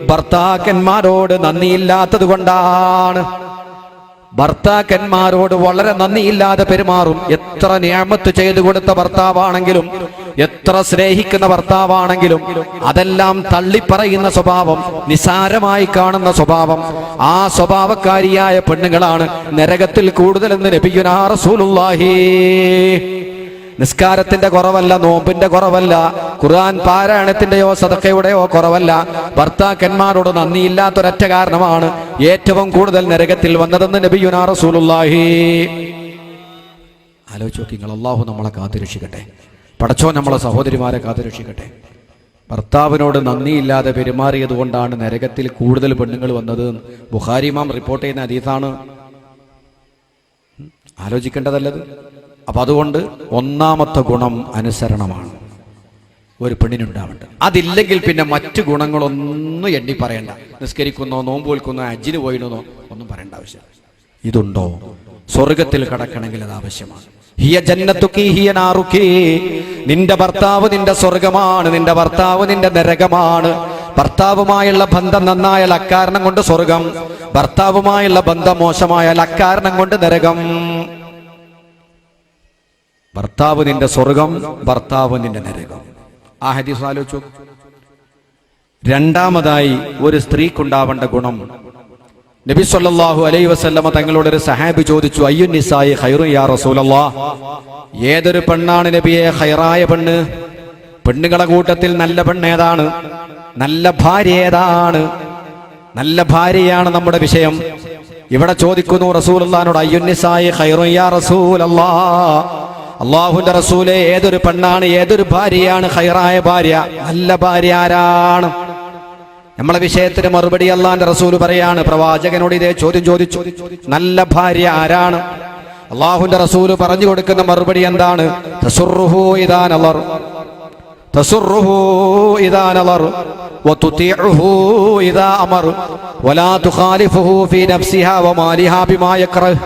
ഭർത്താക്കന്മാരോട് നന്ദിയില്ലാത്തത് കൊണ്ടാണ്. ഭർത്താക്കന്മാരോട് വളരെ നന്ദിയില്ലാതെ പെരുമാറും. എത്ര നിഅമത്ത് ചെയ്തു കൊടുത്ത ഭർത്താവാണെങ്കിലും, എത്ര സ്നേഹിക്കുന്ന ഭർത്താവാണെങ്കിലും അതെല്ലാം തള്ളിപ്പറയുന്ന സ്വഭാവം, നിസാരമായി കാണുന്ന സ്വഭാവം, ആ സ്വഭാവക്കാരിയായ പെണ്ണുങ്ങളാണ് നരകത്തിൽ കൂടുതലെന്ന് നബിയുനാ റസൂലുള്ളാഹി. നിസ്കാരത്തിന്റെ കുറവല്ല, നോമ്പിന്റെ കുറവല്ല, ഖുർആൻ പാരായണത്തിന്റെയോ സദഖയുടെയോ കുറവല്ല, ഭർത്താക്കന്മാരോട് നന്ദിയില്ലാത്തൊരൊറ്റ കാരണമാണ് ഏറ്റവും കൂടുതൽ നരകത്തിൽ വന്നതെന്ന് നബിയുനാ റസൂലുള്ളാഹി. ആലോചിച്ച് നോക്കി നിങ്ങൾ. അല്ലാഹു നമ്മളെ കാത്തുരക്ഷിക്കട്ടെ. പടച്ചോൻ നമ്മളെ സഹോദരിമാരെ കാത്തുരക്ഷിക്കട്ടെ. ഭർത്താവിനോട് നന്ദിയില്ലാതെ പെരുമാറിയത് കൊണ്ടാണ് നരകത്തിൽ കൂടുതൽ പെണ്ണുങ്ങൾ വന്നത്. ബുഖാരി ഇമാം റിപ്പോർട്ട് ചെയ്യുന്ന ഹദീസാണ്. ആലോചിക്കേണ്ടതല്ലത്. അപ്പൊ അതുകൊണ്ട് ഒന്നാമത്തെ ഗുണം അനുസരണമാണ് ഒരു പെണ്ണിനുണ്ടാവേണ്ടത്. അതില്ലെങ്കിൽ പിന്നെ മറ്റു ഗുണങ്ങളൊന്നും എണ്ണി പറയണ്ട. നിസ്കരിക്കുന്നോ, നോമ്പ് വിൽക്കുന്നോ, ഹജ്ജിന് പോയിടുന്നോ ഒന്നും പറയേണ്ട ആവശ്യം. ഇതുണ്ടോ? സ്വർഗത്തിൽ കടക്കണമെങ്കിൽ അത് ആവശ്യമാണ്. ഹിയ ജന്നത്തുകി ഹിയ നാറുകി. നിന്റെ ഭർത്താവ് നിന്റെ സ്വർഗമാണ്, നിന്റെ ഭർത്താവ് നിന്റെ നരകമാണ്. ഭർത്താവുമായുള്ള ബന്ധം നന്നായാൽ അക്കാരണം കൊണ്ട് സ്വർഗം, ഭർത്താവുമായുള്ള ബന്ധം മോശമായാൽ അക്കാരണം കൊണ്ട് നരകം. ഭർത്താവ് നിന്റെ സ്വർഗം, ഭർത്താവ് നിന്റെ നരകം. ആ ഹദീസ് ആലോചിച്ചു. രണ്ടാമതായി ഒരു സ്ത്രീക്കുണ്ടാവേണ്ട ഗുണം, നബി സല്ലല്ലാഹു അലൈഹി വസല്ലമ തങ്ങളോട് ഒരു സഹാബി ചോദിച്ചു, അയ്യുൻ നിസായി ഖൈറു യാ റസൂലല്ലാഹ്, ഏതൊരു പെണ്ണാണ് നബിയെ ഖൈറായ പെണ്ണ്? പെണ്ണുങ്ങളെ കൂട്ടത്തിൽ നല്ല പെണ്ണ് ഏതാണ്? നല്ല ഭാര്യ ഏതാണ്? നല്ല ഭാര്യയാണ് നമ്മുടെ വിഷയം. ഇവിടെ ചോദിക്കുന്നു റസൂലുള്ളാഹിനോട്, അയ്യുൻ നിസായി ഖൈറു യാ റസൂലല്ലാഹ്, അല്ലാഹുവിന്റെ റസൂലേ, ഏതൊരു പെണ്ണാണ്, ഏതൊരു ഭാര്യയാണ് ഖൈറായ ഭാര്യ, നല്ല ഭാര്യ ആരാണ്? നമ്മളെ വിഷയത്തിന് മറുപടി അല്ലാഹുവിന്റെ റസൂൽ പറയാണ്. പ്രവാചകനോട് ഇതേ ചോദ്യം ചോദിച്ചു, നല്ല ഭാര്യ ആരാണ്? അല്ലാഹുവിന്റെ റസൂൽ പറഞ്ഞു കൊടുക്കുന്ന മറുപടി എന്താണ്? തസുറുഹു ഇദാ നളർ, തസുറുഹു ഇദാ നളർ വതുതിഉഹു ഇദാ അമർ വലാ തുഖാലിഫുഹു ഫീ നഫ്സിഹാ വമാലിഹാ ബിമാ യക്റഹ്.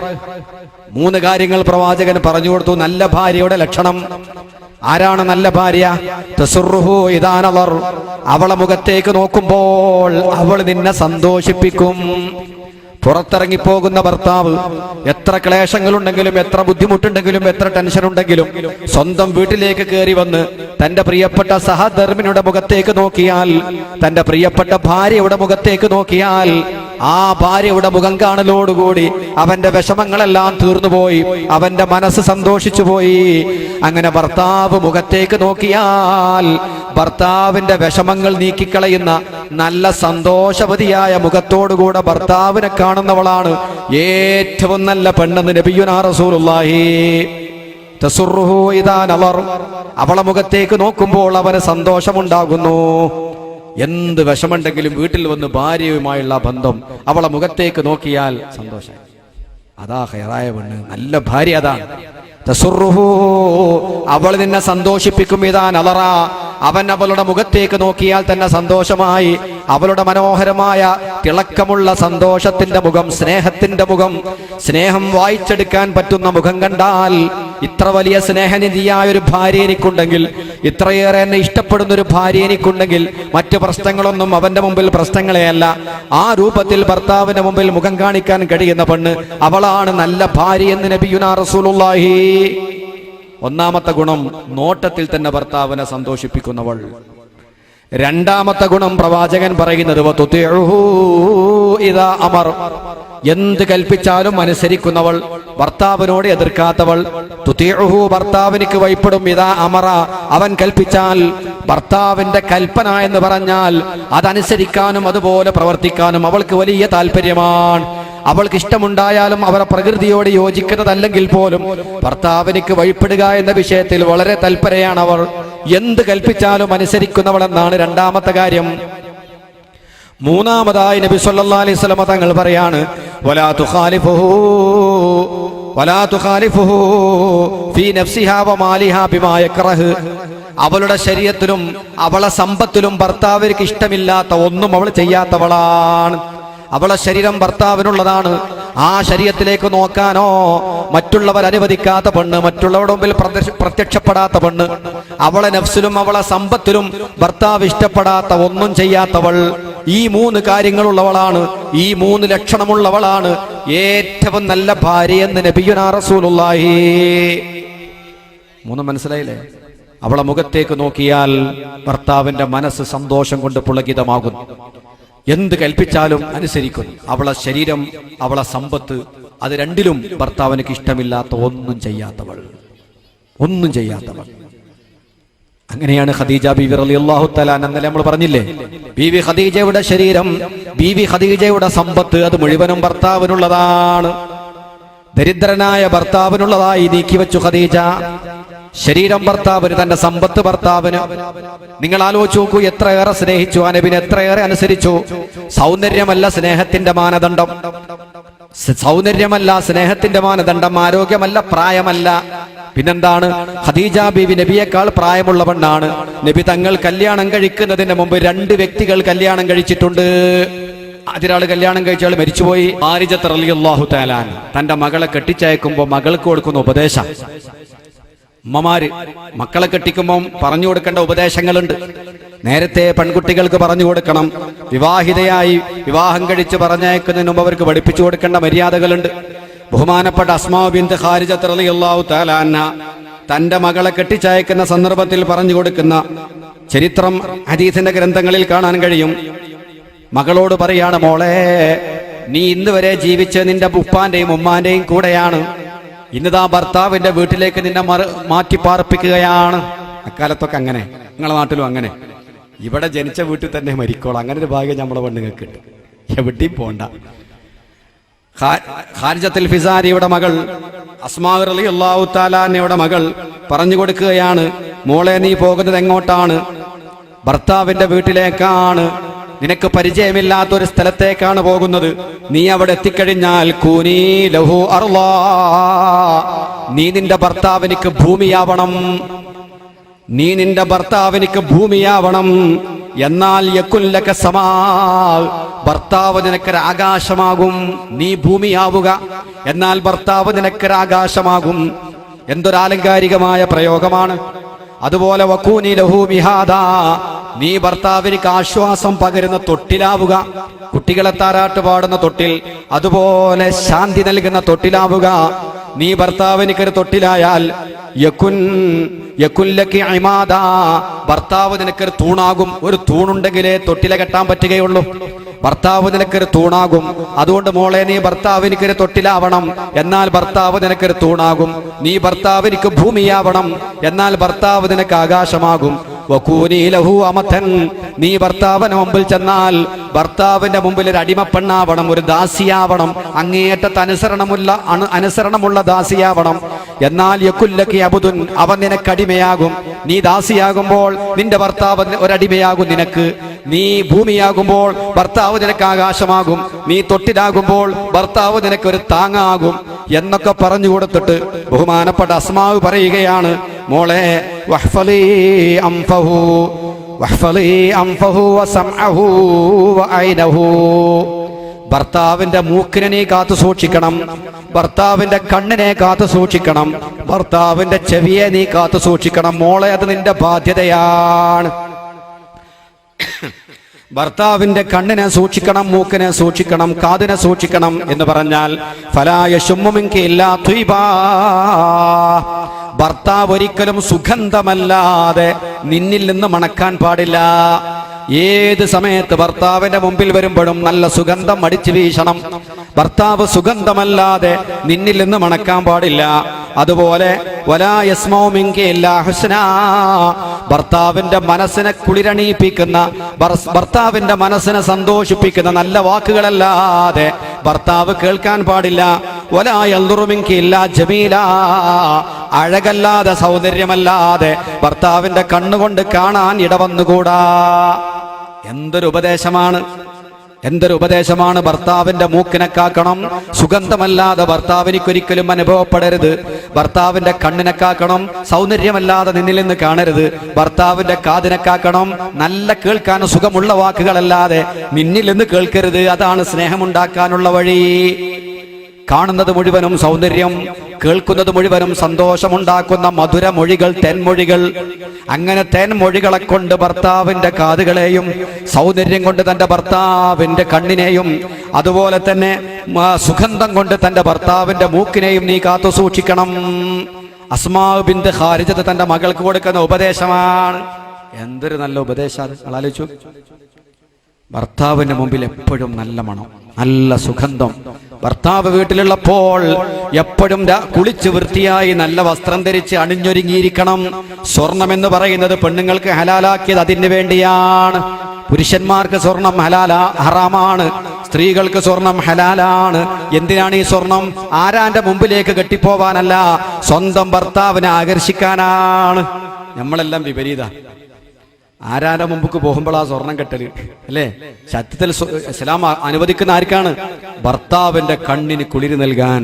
മൂന്ന് കാര്യങ്ങൾ പ്രവാചകൻ പറഞ്ഞു കൊടുത്തു. നല്ല ഭാര്യയുടെ ലക്ഷണം. ആരാണ് നല്ല ഭാര്യ? തസുറുഹു ഇദാ നളർ, അവളെ മുഖത്തേക്ക് നോക്കുമ്പോൾ അവൾ നിന്നെ സന്തോഷിപ്പിക്കും. പുറത്തിറങ്ങിപ്പോകുന്ന ഭർത്താവ് എത്ര ക്ലേശങ്ങളുണ്ടെങ്കിലും, എത്ര ബുദ്ധിമുട്ടുണ്ടെങ്കിലും, എത്ര ടെൻഷൻ ഉണ്ടെങ്കിലും സ്വന്തം വീട്ടിലേക്ക് കയറി വന്ന് തന്റെ പ്രിയപ്പെട്ട സഹധർമ്മിണിയുടെ മുഖത്തേക്ക് നോക്കിയാൽ, തന്റെ പ്രിയപ്പെട്ട ഭാര്യയുടെ മുഖത്തേക്ക് നോക്കിയാൽ, ആ ഭാര്യയുടെ മുഖം കാണലോടുകൂടി അവന്റെ വിഷമങ്ങളെല്ലാം തീർന്നുപോയി, അവന്റെ മനസ്സ് സന്തോഷിച്ചു പോയി. അങ്ങനെ ഭർത്താവ് മുഖത്തേക്ക് നോക്കിയാൽ ഭർത്താവിന്റെ വിഷമങ്ങൾ നീക്കിക്കളയുന്ന നല്ല സന്തോഷവതിയായ മുഖത്തോടുകൂടെ ഭർത്താവിനെ കാണുന്നവളാണ് ഏറ്റവും നല്ല പെണ്ണെന്ന് നബിയുനാ റസൂലുള്ളാഹി. തസുറുഹു ഇദാ നളർ, അവളെ മുഖത്തേക്ക് നോക്കുമ്പോൾ അവന് സന്തോഷമുണ്ടാകുന്നു. എന്ത് വിഷമുണ്ടെങ്കിലും വീട്ടിൽ വന്ന് ഭാര്യയുമായുള്ള ബന്ധം, അവളെ മുഖത്തേക്ക് നോക്കിയാൽ സന്തോഷം. അതാ ഖൈറായ പെണ്ണ്, നല്ല ഭാര്യ അതാണ്. തസുറുഹു, അവൾ നിന്നെ സന്തോഷിപ്പിക്കും. ഇദാ നളറ, അവൻ അവളുടെ മുഖത്തേക്ക് നോക്കിയാൽ തന്നെ സന്തോഷമായി. അവളുടെ മനോഹരമായ തിളക്കമുള്ള സന്തോഷത്തിന്റെ മുഖം, സ്നേഹത്തിന്റെ മുഖം, സ്നേഹം വായിച്ചെടുക്കാൻ പറ്റുന്ന മുഖം കണ്ടാൽ, ഇത്ര വലിയ സ്നേഹനിധിയായ ഒരു ഭാര്യ എനിക്കുണ്ടെങ്കിൽ, ഇത്രയേറെ എന്നെ ഇഷ്ടപ്പെടുന്ന ഒരു ഭാര്യ എനിക്കുണ്ടെങ്കിൽ, മറ്റു പ്രശ്നങ്ങളൊന്നും അവന്റെ മുമ്പിൽ പ്രശ്നങ്ങളെയല്ല. ആ രൂപത്തിൽ ഭർത്താവിന്റെ മുമ്പിൽ മുഖം കാണിക്കാൻ കഴിയുന്ന പെണ്ണ്, അവളാണ് നല്ല ഭാര്യ എന്ന് നബിയുനാ റസൂലുള്ളാഹി. ഒന്നാമത്തെ ഗുണം, നോട്ടത്തിൽ തന്നെ ഭർത്താവിനെ സന്തോഷിപ്പിക്കുന്നവൾ. രണ്ടാമത്തെ ഗുണം പ്രവാചകൻ പറയുന്നത് വതുതിഉഹു ഇദാ അമർ, എന്ത് കൽപ്പിച്ചാലും അനുസരിക്കുന്നവൾ, ഭർത്താവിനോട് എതിർക്കാത്തവൾ. തുതിഉഹു, ഭർത്താവിനിക്ക് വഴിപ്പെടും. ഇദാ അമറ, അവൻ കൽപ്പിച്ചാൽ, ഭർത്താവിന്റെ കൽപ്പന എന്ന് പറഞ്ഞാൽ അതനുസരിക്കാനും അതുപോലെ പ്രവർത്തിക്കാനും അവൾക്ക് വലിയ താല്പര്യമാണ്. അവൾക്ക് ഇഷ്ടമുണ്ടായാലും അവരുടെ പ്രകൃതിയോട് യോജിക്കുന്നതല്ലെങ്കിൽ പോലും ഭർത്താവിനിക്ക് വഴിപ്പെടുക എന്ന വിഷയത്തിൽ വളരെ തൽപരയാണ് അവർ. എന്ത് കൽപ്പിച്ചാലും അനുസരിക്കുന്നവളെന്നാണ് രണ്ടാമത്തെ കാര്യം. മൂന്നാമതായി നബി സല്ലല്ലാഹു അലൈഹി വസല്ലം തങ്ങൾ പറയാണ്, വലാ തുഖാലിഫുഹു ഫീ നഫ്സിഹാ വമാലിഹാ ബിമാ യക്റഹ്, അവളുടെ ശരീരത്തിലും അവളെ സമ്പത്തിലും ഭർത്താവിற்கு ഇഷ്ടമില്ലാത്ത ഒന്നും അവൾ ചെയ്യാത്തവളാണ്. അവളെ ശരീരം ഭർത്താവിനുള്ളതാണ്. ആ ശരീരത്തിലേക്ക് നോക്കാനോ മറ്റുള്ളവർ അനുവദിക്കാത്ത പെണ്ണ്, മറ്റുള്ളവരുടെ മുമ്പിൽ പ്രത്യക്ഷപ്പെടാത്ത പെണ്ണ്, അവളെ നഫ്സിലും അവളെ സമ്പത്തിലും ഭർത്താവ് ഇഷ്ടപ്പെടാത്ത ഒന്നും ചെയ്യാത്തവൾ, ഈ 3 കാര്യങ്ങളുള്ളവളാണ്, ഈ 3 ലക്ഷണമുള്ളവളാണ് ഏറ്റവും നല്ല ഭാര്യയെന്ന് നബിയുനാ റസൂലുള്ളാഹി. 3 മനസ്സിലായില്ലേ? അവളെ മുഖത്തേക്ക് നോക്കിയാൽ ഭർത്താവിന്റെ മനസ്സ് സന്തോഷം കൊണ്ട് പുളകിതമാകുന്നു, എന്ത് കൽപ്പിച്ചാലും അനുസരിക്കുന്നു. അവളെ ശരീരം, അവളെ സമ്പത്ത്, അത് രണ്ടിലും ഭർത്താവിനക്ക് ഇഷ്ടമില്ലാത്ത ഒന്നും ചെയ്യാത്തവൾ. അങ്ങനെയാണ് ഖദീജ ബീവി റളിയല്ലാഹു തആല അന്നലെ നമ്മൾ പറഞ്ഞില്ലേ, ബീവി ഖദീജയുടെ ശരീരം, ബീവി ഖദീജയുടെ സമ്പത്ത് അത് മുഴുവനും ഭർത്താവിനുള്ളതാണ്. ദരിദ്രനായ ഭർത്താവിനുള്ളതായി നീക്കിവെച്ചു ഖദീജ. ശരീരം ഭർത്താവിന്, തന്റെ സമ്പത്ത് ഭർത്താവിന്. നിങ്ങൾ ആലോചിച്ച് നോക്കൂ, എത്രയേറെ സ്നേഹിച്ചു ആ നബിനെ, എത്രയേറെ അനുസരിച്ചു. സൗന്ദര്യമല്ല സ്നേഹത്തിന്റെ മാനദണ്ഡം, സൗന്ദര്യമല്ല സ്നേഹത്തിന്റെ മാനദണ്ഡം, ആരോഗ്യമല്ല, പ്രായമല്ല. പിന്നെന്താണ്? ഖദീജ ബീവി നബിയേക്കാൾ പ്രായമുള്ള പെണ്ണാണ്. നബി തങ്ങൾ കല്യാണം കഴിക്കുന്നതിന് മുമ്പ് 2 വ്യക്തികൾ കല്യാണം കഴിച്ചിട്ടുണ്ട്. അതിലൊരാൾ കല്യാണം കഴിച്ചയാൾ മരിച്ചുപോയി. ഖാരിജത്ത് റളിയല്ലാഹു തആല തന്റെ മകളെ കെട്ടിച്ചയക്കുമ്പോൾ മകൾക്ക് കൊടുക്കുന്ന ഉപദേശം, അമ്മമാര് മക്കളെ കെട്ടിക്കുമ്പോൾ പറഞ്ഞു കൊടുക്കേണ്ട ഉപദേശങ്ങളുണ്ട്. നേരത്തെ പെൺകുട്ടികൾക്ക് പറഞ്ഞു കൊടുക്കണം. വിവാഹിതയായി വിവാഹം കഴിച്ച് പറഞ്ഞയക്കുന്നതിന് മുമ്പ് അവർക്ക് പഠിപ്പിച്ചു കൊടുക്കേണ്ട മര്യാദകളുണ്ട്. ബഹുമാനപ്പെട്ട അസ്മാ ബിൻത് ഖാരിജത്ത് റളിയല്ലാഹു തആല അൻഹ തന്റെ മകളെ കെട്ടിച്ചയക്കുന്ന സന്ദർഭത്തിൽ പറഞ്ഞു കൊടുക്കുന്ന ചരിത്രം ഹദീസിന്റെ ഗ്രന്ഥങ്ങളിൽ കാണാൻ കഴിയും. മകളോട് പറയാണ്, മോളെ, നീ ഇന്ന് വരെ ജീവിച്ച് നിന്റെ ഉപ്പാന്റെയും ഉമ്മാന്റെയും കൂടെയാണ്. ഇന്നതാ ഭർത്താവിന്റെ വീട്ടിലേക്ക് നിന്നെ മാറ്റി പാർപ്പിക്കുകയാണ്. അക്കാലത്തൊക്കെ അങ്ങനെ, നിങ്ങളുടെ നാട്ടിലും അങ്ങനെ. ഇവിടെ ജനിച്ച വീട്ടിൽ തന്നെ മരിക്കോളാം. അങ്ങനെ ഒരു ഭാഗ്യം നമ്മളെ പെണ്ണുങ്ങൾക്ക് ഉണ്ട്, എവിടെയും പോണ്ട. ഖാരിജത്തുൽ ഫിസാരിയുടെ മകൾ അസ്മാ റളിയല്ലാഹു തആല അൻഹയുടെ മകൾ പറഞ്ഞു കൊടുക്കുകയാണ്, മോളെ, നീ പോകുന്നത് എങ്ങോട്ടാണ്? ഭർത്താവിന്റെ വീട്ടിലേക്കാണ്. നിനക്ക് പരിചയമില്ലാത്തൊരു സ്ഥലത്തേക്കാണ് പോകുന്നത്. നീ അവിടെ എത്തിക്കഴിഞ്ഞാൽ കൂനീ ലഹു അർളാ, നീ നിന്റെ ഭർത്താവിനിക്ക് ഭൂമിയാവണം. നീ നിന്റെ ഭർത്താവിനിക്ക് ഭൂമിയാവണം. എന്നാൽ യകുല്ലക സമാ, ഭർത്താവ് നിനക്കൊരു ആകാശമാകും. നീ ഭൂമിയാവുക, എന്നാൽ ഭർത്താവ് നിനക്കൊരു ആകാശമാകും. എന്തൊരാലങ്കാരികമായ പ്രയോഗമാണ്. അതുപോലെ വകൂനി ലഹു മിഹാദാ, നീ ഭർത്താവിനിക്ക് ആശ്വാസം പകരുന്ന തൊട്ടിലാവുക. കുട്ടികളെ താരാട്ട് പാടുന്ന തൊട്ടിൽ, അതുപോലെ ശാന്തി നൽകുന്ന തൊട്ടിലാവുക. നീ ഭർത്താവിനിക്കൊരു തൊട്ടിലായാൽ യകുല്ലകി ഇമാദാ, ഭർത്താവ് നിനക്കൊരു തൂണാകും. ഒരു തൂണുണ്ടെങ്കിലേ തൊട്ടിലെ കെട്ടാൻ പറ്റുകയുള്ളൂ. ഭർത്താവ് നിനക്കൊരു തൂണാകും. അതുകൊണ്ട് മോളെ, നീ ഭർത്താവിനിക്കൊരു തൊട്ടിലാവണം, എന്നാൽ ഭർത്താവ് നിനക്കൊരു തൂണാകും. നീ ഭർത്താവിനിക്ക് ഭൂമിയാവണം, എന്നാൽ ഭർത്താവ് നിനക്ക് ആകാശമാകും. വകൂനി ലഹു അമതൻ, നീ ഭർത്താവിന് മുമ്പിൽ ചെന്നാൽ ഭർത്താവിന്റെ മുമ്പിൽ ഒരു അടിമപ്പെണ്ണാവണം, ഒരു ദാസിയാവണം. അങ്ങേയറ്റത്ത് അനുസരണമുള്ള ദാസിയാവണം. എന്നാൽ യകുല്ലകി അബ്ദുൻ, അവൻ നിനക്ക് അടിമയാകും. നീ ദാസിയാകുമ്പോൾ നിന്റെ ഭർത്താവ് ഒരടിമയാകും നിനക്ക്. നീ ഭൂമിയാകുമ്പോൾ ഭർത്താവ് നിനക്ക് ആകാശമാകും. നീ തൊട്ടിലാകുമ്പോൾ ഭർത്താവ് നിനക്കൊരു താങ്ങാകും എന്നൊക്കെ പറഞ്ഞു കൊടുത്തിട്ട് ബഹുമാനപ്പെട്ട അസ്മാവ് പറയുകയാണ്, മോളെ, വഹ്ഫലി അംഫഹു വസംഅഹു വഅയ്നഹു, ഭർത്താവിന്റെ മൂക്കിനെ നീ കാത്തു സൂക്ഷിക്കണം, ഭർത്താവിന്റെ കണ്ണിനെ കാത്തു സൂക്ഷിക്കണം, ഭർത്താവിന്റെ ചെവിയെ നീ കാത്തു സൂക്ഷിക്കണം. മോളെ, അത് നിന്റെ ബാധ്യതയാണ്. ഭർത്താവിന്റെ കണ്ണിനെ സൂക്ഷിക്കണം, മൂക്കിനെ സൂക്ഷിക്കണം, കാതിനെ സൂക്ഷിക്കണം എന്ന് പറഞ്ഞാൽ ഫലാ യശുമ്മു മിൻകി ഇല്ലാ ത്വയ്ബാ, ഭർത്താവ് ഒരിക്കലും സുഗന്ധമല്ലാതെ നിന്നിൽ നിന്ന് മണക്കാൻ പാടില്ല. ഏത് സമയത്ത് ഭർത്താവിന്റെ മുമ്പിൽ വരുമ്പോഴും നല്ല സുഗന്ധം അടിച്ചു വീശണം. ഭർത്താവ് സുഗന്ധമല്ലാതെ നിന്നിൽ നിന്ന് മണക്കാൻ പാടില്ല. അതുപോലെ വലാ യസ്മഉ മിൻകി ഇല്ലാ ഹുസ്നാ, ഭർത്താവിന്റെ മനസ്സിനെ കുളിരണീപ്പിക്കുന്ന, ഭർത്താവിന്റെ മനസ്സിനെ സന്തോഷിപ്പിക്കുന്ന നല്ല വാക്കുകളല്ലാതെ ഭർത്താവ് കേൾക്കാൻ പാടില്ല. വലാ യൻദുറു മിൻകി ഇല്ലാ ജമീലാ, അഴകല്ലാതെ, സൗന്ദര്യമല്ലാതെ ഭർത്താവിന്റെ കണ്ണുകൊണ്ട് കാണാൻ ഇടവന്നുകൂടാ. എന്തൊരു ഉപദേശമാണ്! എന്തൊരു ഉപദേശമാണ്! ഭർത്താവിന്റെ മൂക്കിനെ കാക്കണം, സുഗന്ധമല്ലാതെ ഭർത്താവിനിക്കൊരിക്കലും അനുഭവപ്പെടരുത്. ഭർത്താവിന്റെ കണ്ണിനെ കാക്കണം, സൗന്ദര്യമല്ലാതെ നിന്നിൽ നിന്ന് കാണരുത്. ഭർത്താവിന്റെ കാതിനെ കാക്കണം, നല്ല കേൾക്കാൻ സുഖമുള്ള വാക്കുകളല്ലാതെ നിന്നിൽ നിന്ന് കേൾക്കരുത്. അതാണ് സ്നേഹമുണ്ടാക്കാനുള്ള വഴി. കാണുന്നത് മുഴുവനും സൗന്ദര്യം, കേൾക്കുന്നത് മുഴുവനും സന്തോഷമുണ്ടാക്കുന്ന മധുരമൊഴികൾ, തേൻമൊഴികൾ. അങ്ങനെ തേൻമൊഴികളെ കൊണ്ട് ഭർത്താവിന്റെ കാതുകളെയും, സൗന്ദര്യം കൊണ്ട് തന്റെ ഭർത്താവിന്റെ കണ്ണിനെയും, അതുപോലെ തന്നെ സുഗന്ധം കൊണ്ട് തന്റെ ഭർത്താവിന്റെ മൂക്കിനെയും നീ കാത്തു സൂക്ഷിക്കണം. അസ്മാ ബിൻത് ഖാരിജത്ത് തന്റെ മകൾക്ക് കൊടുക്കുന്ന ഉപദേശമാണ്. എന്തൊരു നല്ല ഉപദേശമാണ്! ആലോചിച്ചു. ഭർത്താവിന്റെ മുമ്പിൽ എപ്പോഴും നല്ല മണം, നല്ല സുഗന്ധം. ഭർത്താവ് വീട്ടിലുള്ളപ്പോൾ എപ്പോഴും കുളിച്ച് വൃത്തിയായി നല്ല വസ്ത്രം ധരിച്ച് അണിഞ്ഞൊരുങ്ങിയിരിക്കണം. സ്വർണം എന്ന് പറയുന്നത് പെണ്ണുങ്ങൾക്ക് ഹലാലാക്കിയത് അതിന് വേണ്ടിയാണ്. പുരുഷന്മാർക്ക് സ്വർണം ഹറാമാണ്, സ്ത്രീകൾക്ക് സ്വർണം ഹലാലാണ്. എന്തിനാണ് ഈ സ്വർണം? ആരാന്റെ മുമ്പിലേക്ക് കെട്ടിപ്പോവാനല്ല, സ്വന്തം ഭർത്താവിനെ ആകർഷിക്കാനാണ്. നമ്മളെല്ലാം വിപരീത. ആരാന്റെ മുമ്പ് പോകുമ്പോൾ ആ സ്വർണം കെട്ടല് അല്ലേ? സത്യത്തിൽ ഇസ്ലാം അനുവദിക്കുന്ന ആർക്കാണ്? ഭർത്താവിന്റെ കണ്ണിന് കുളിര് നൽകാൻ,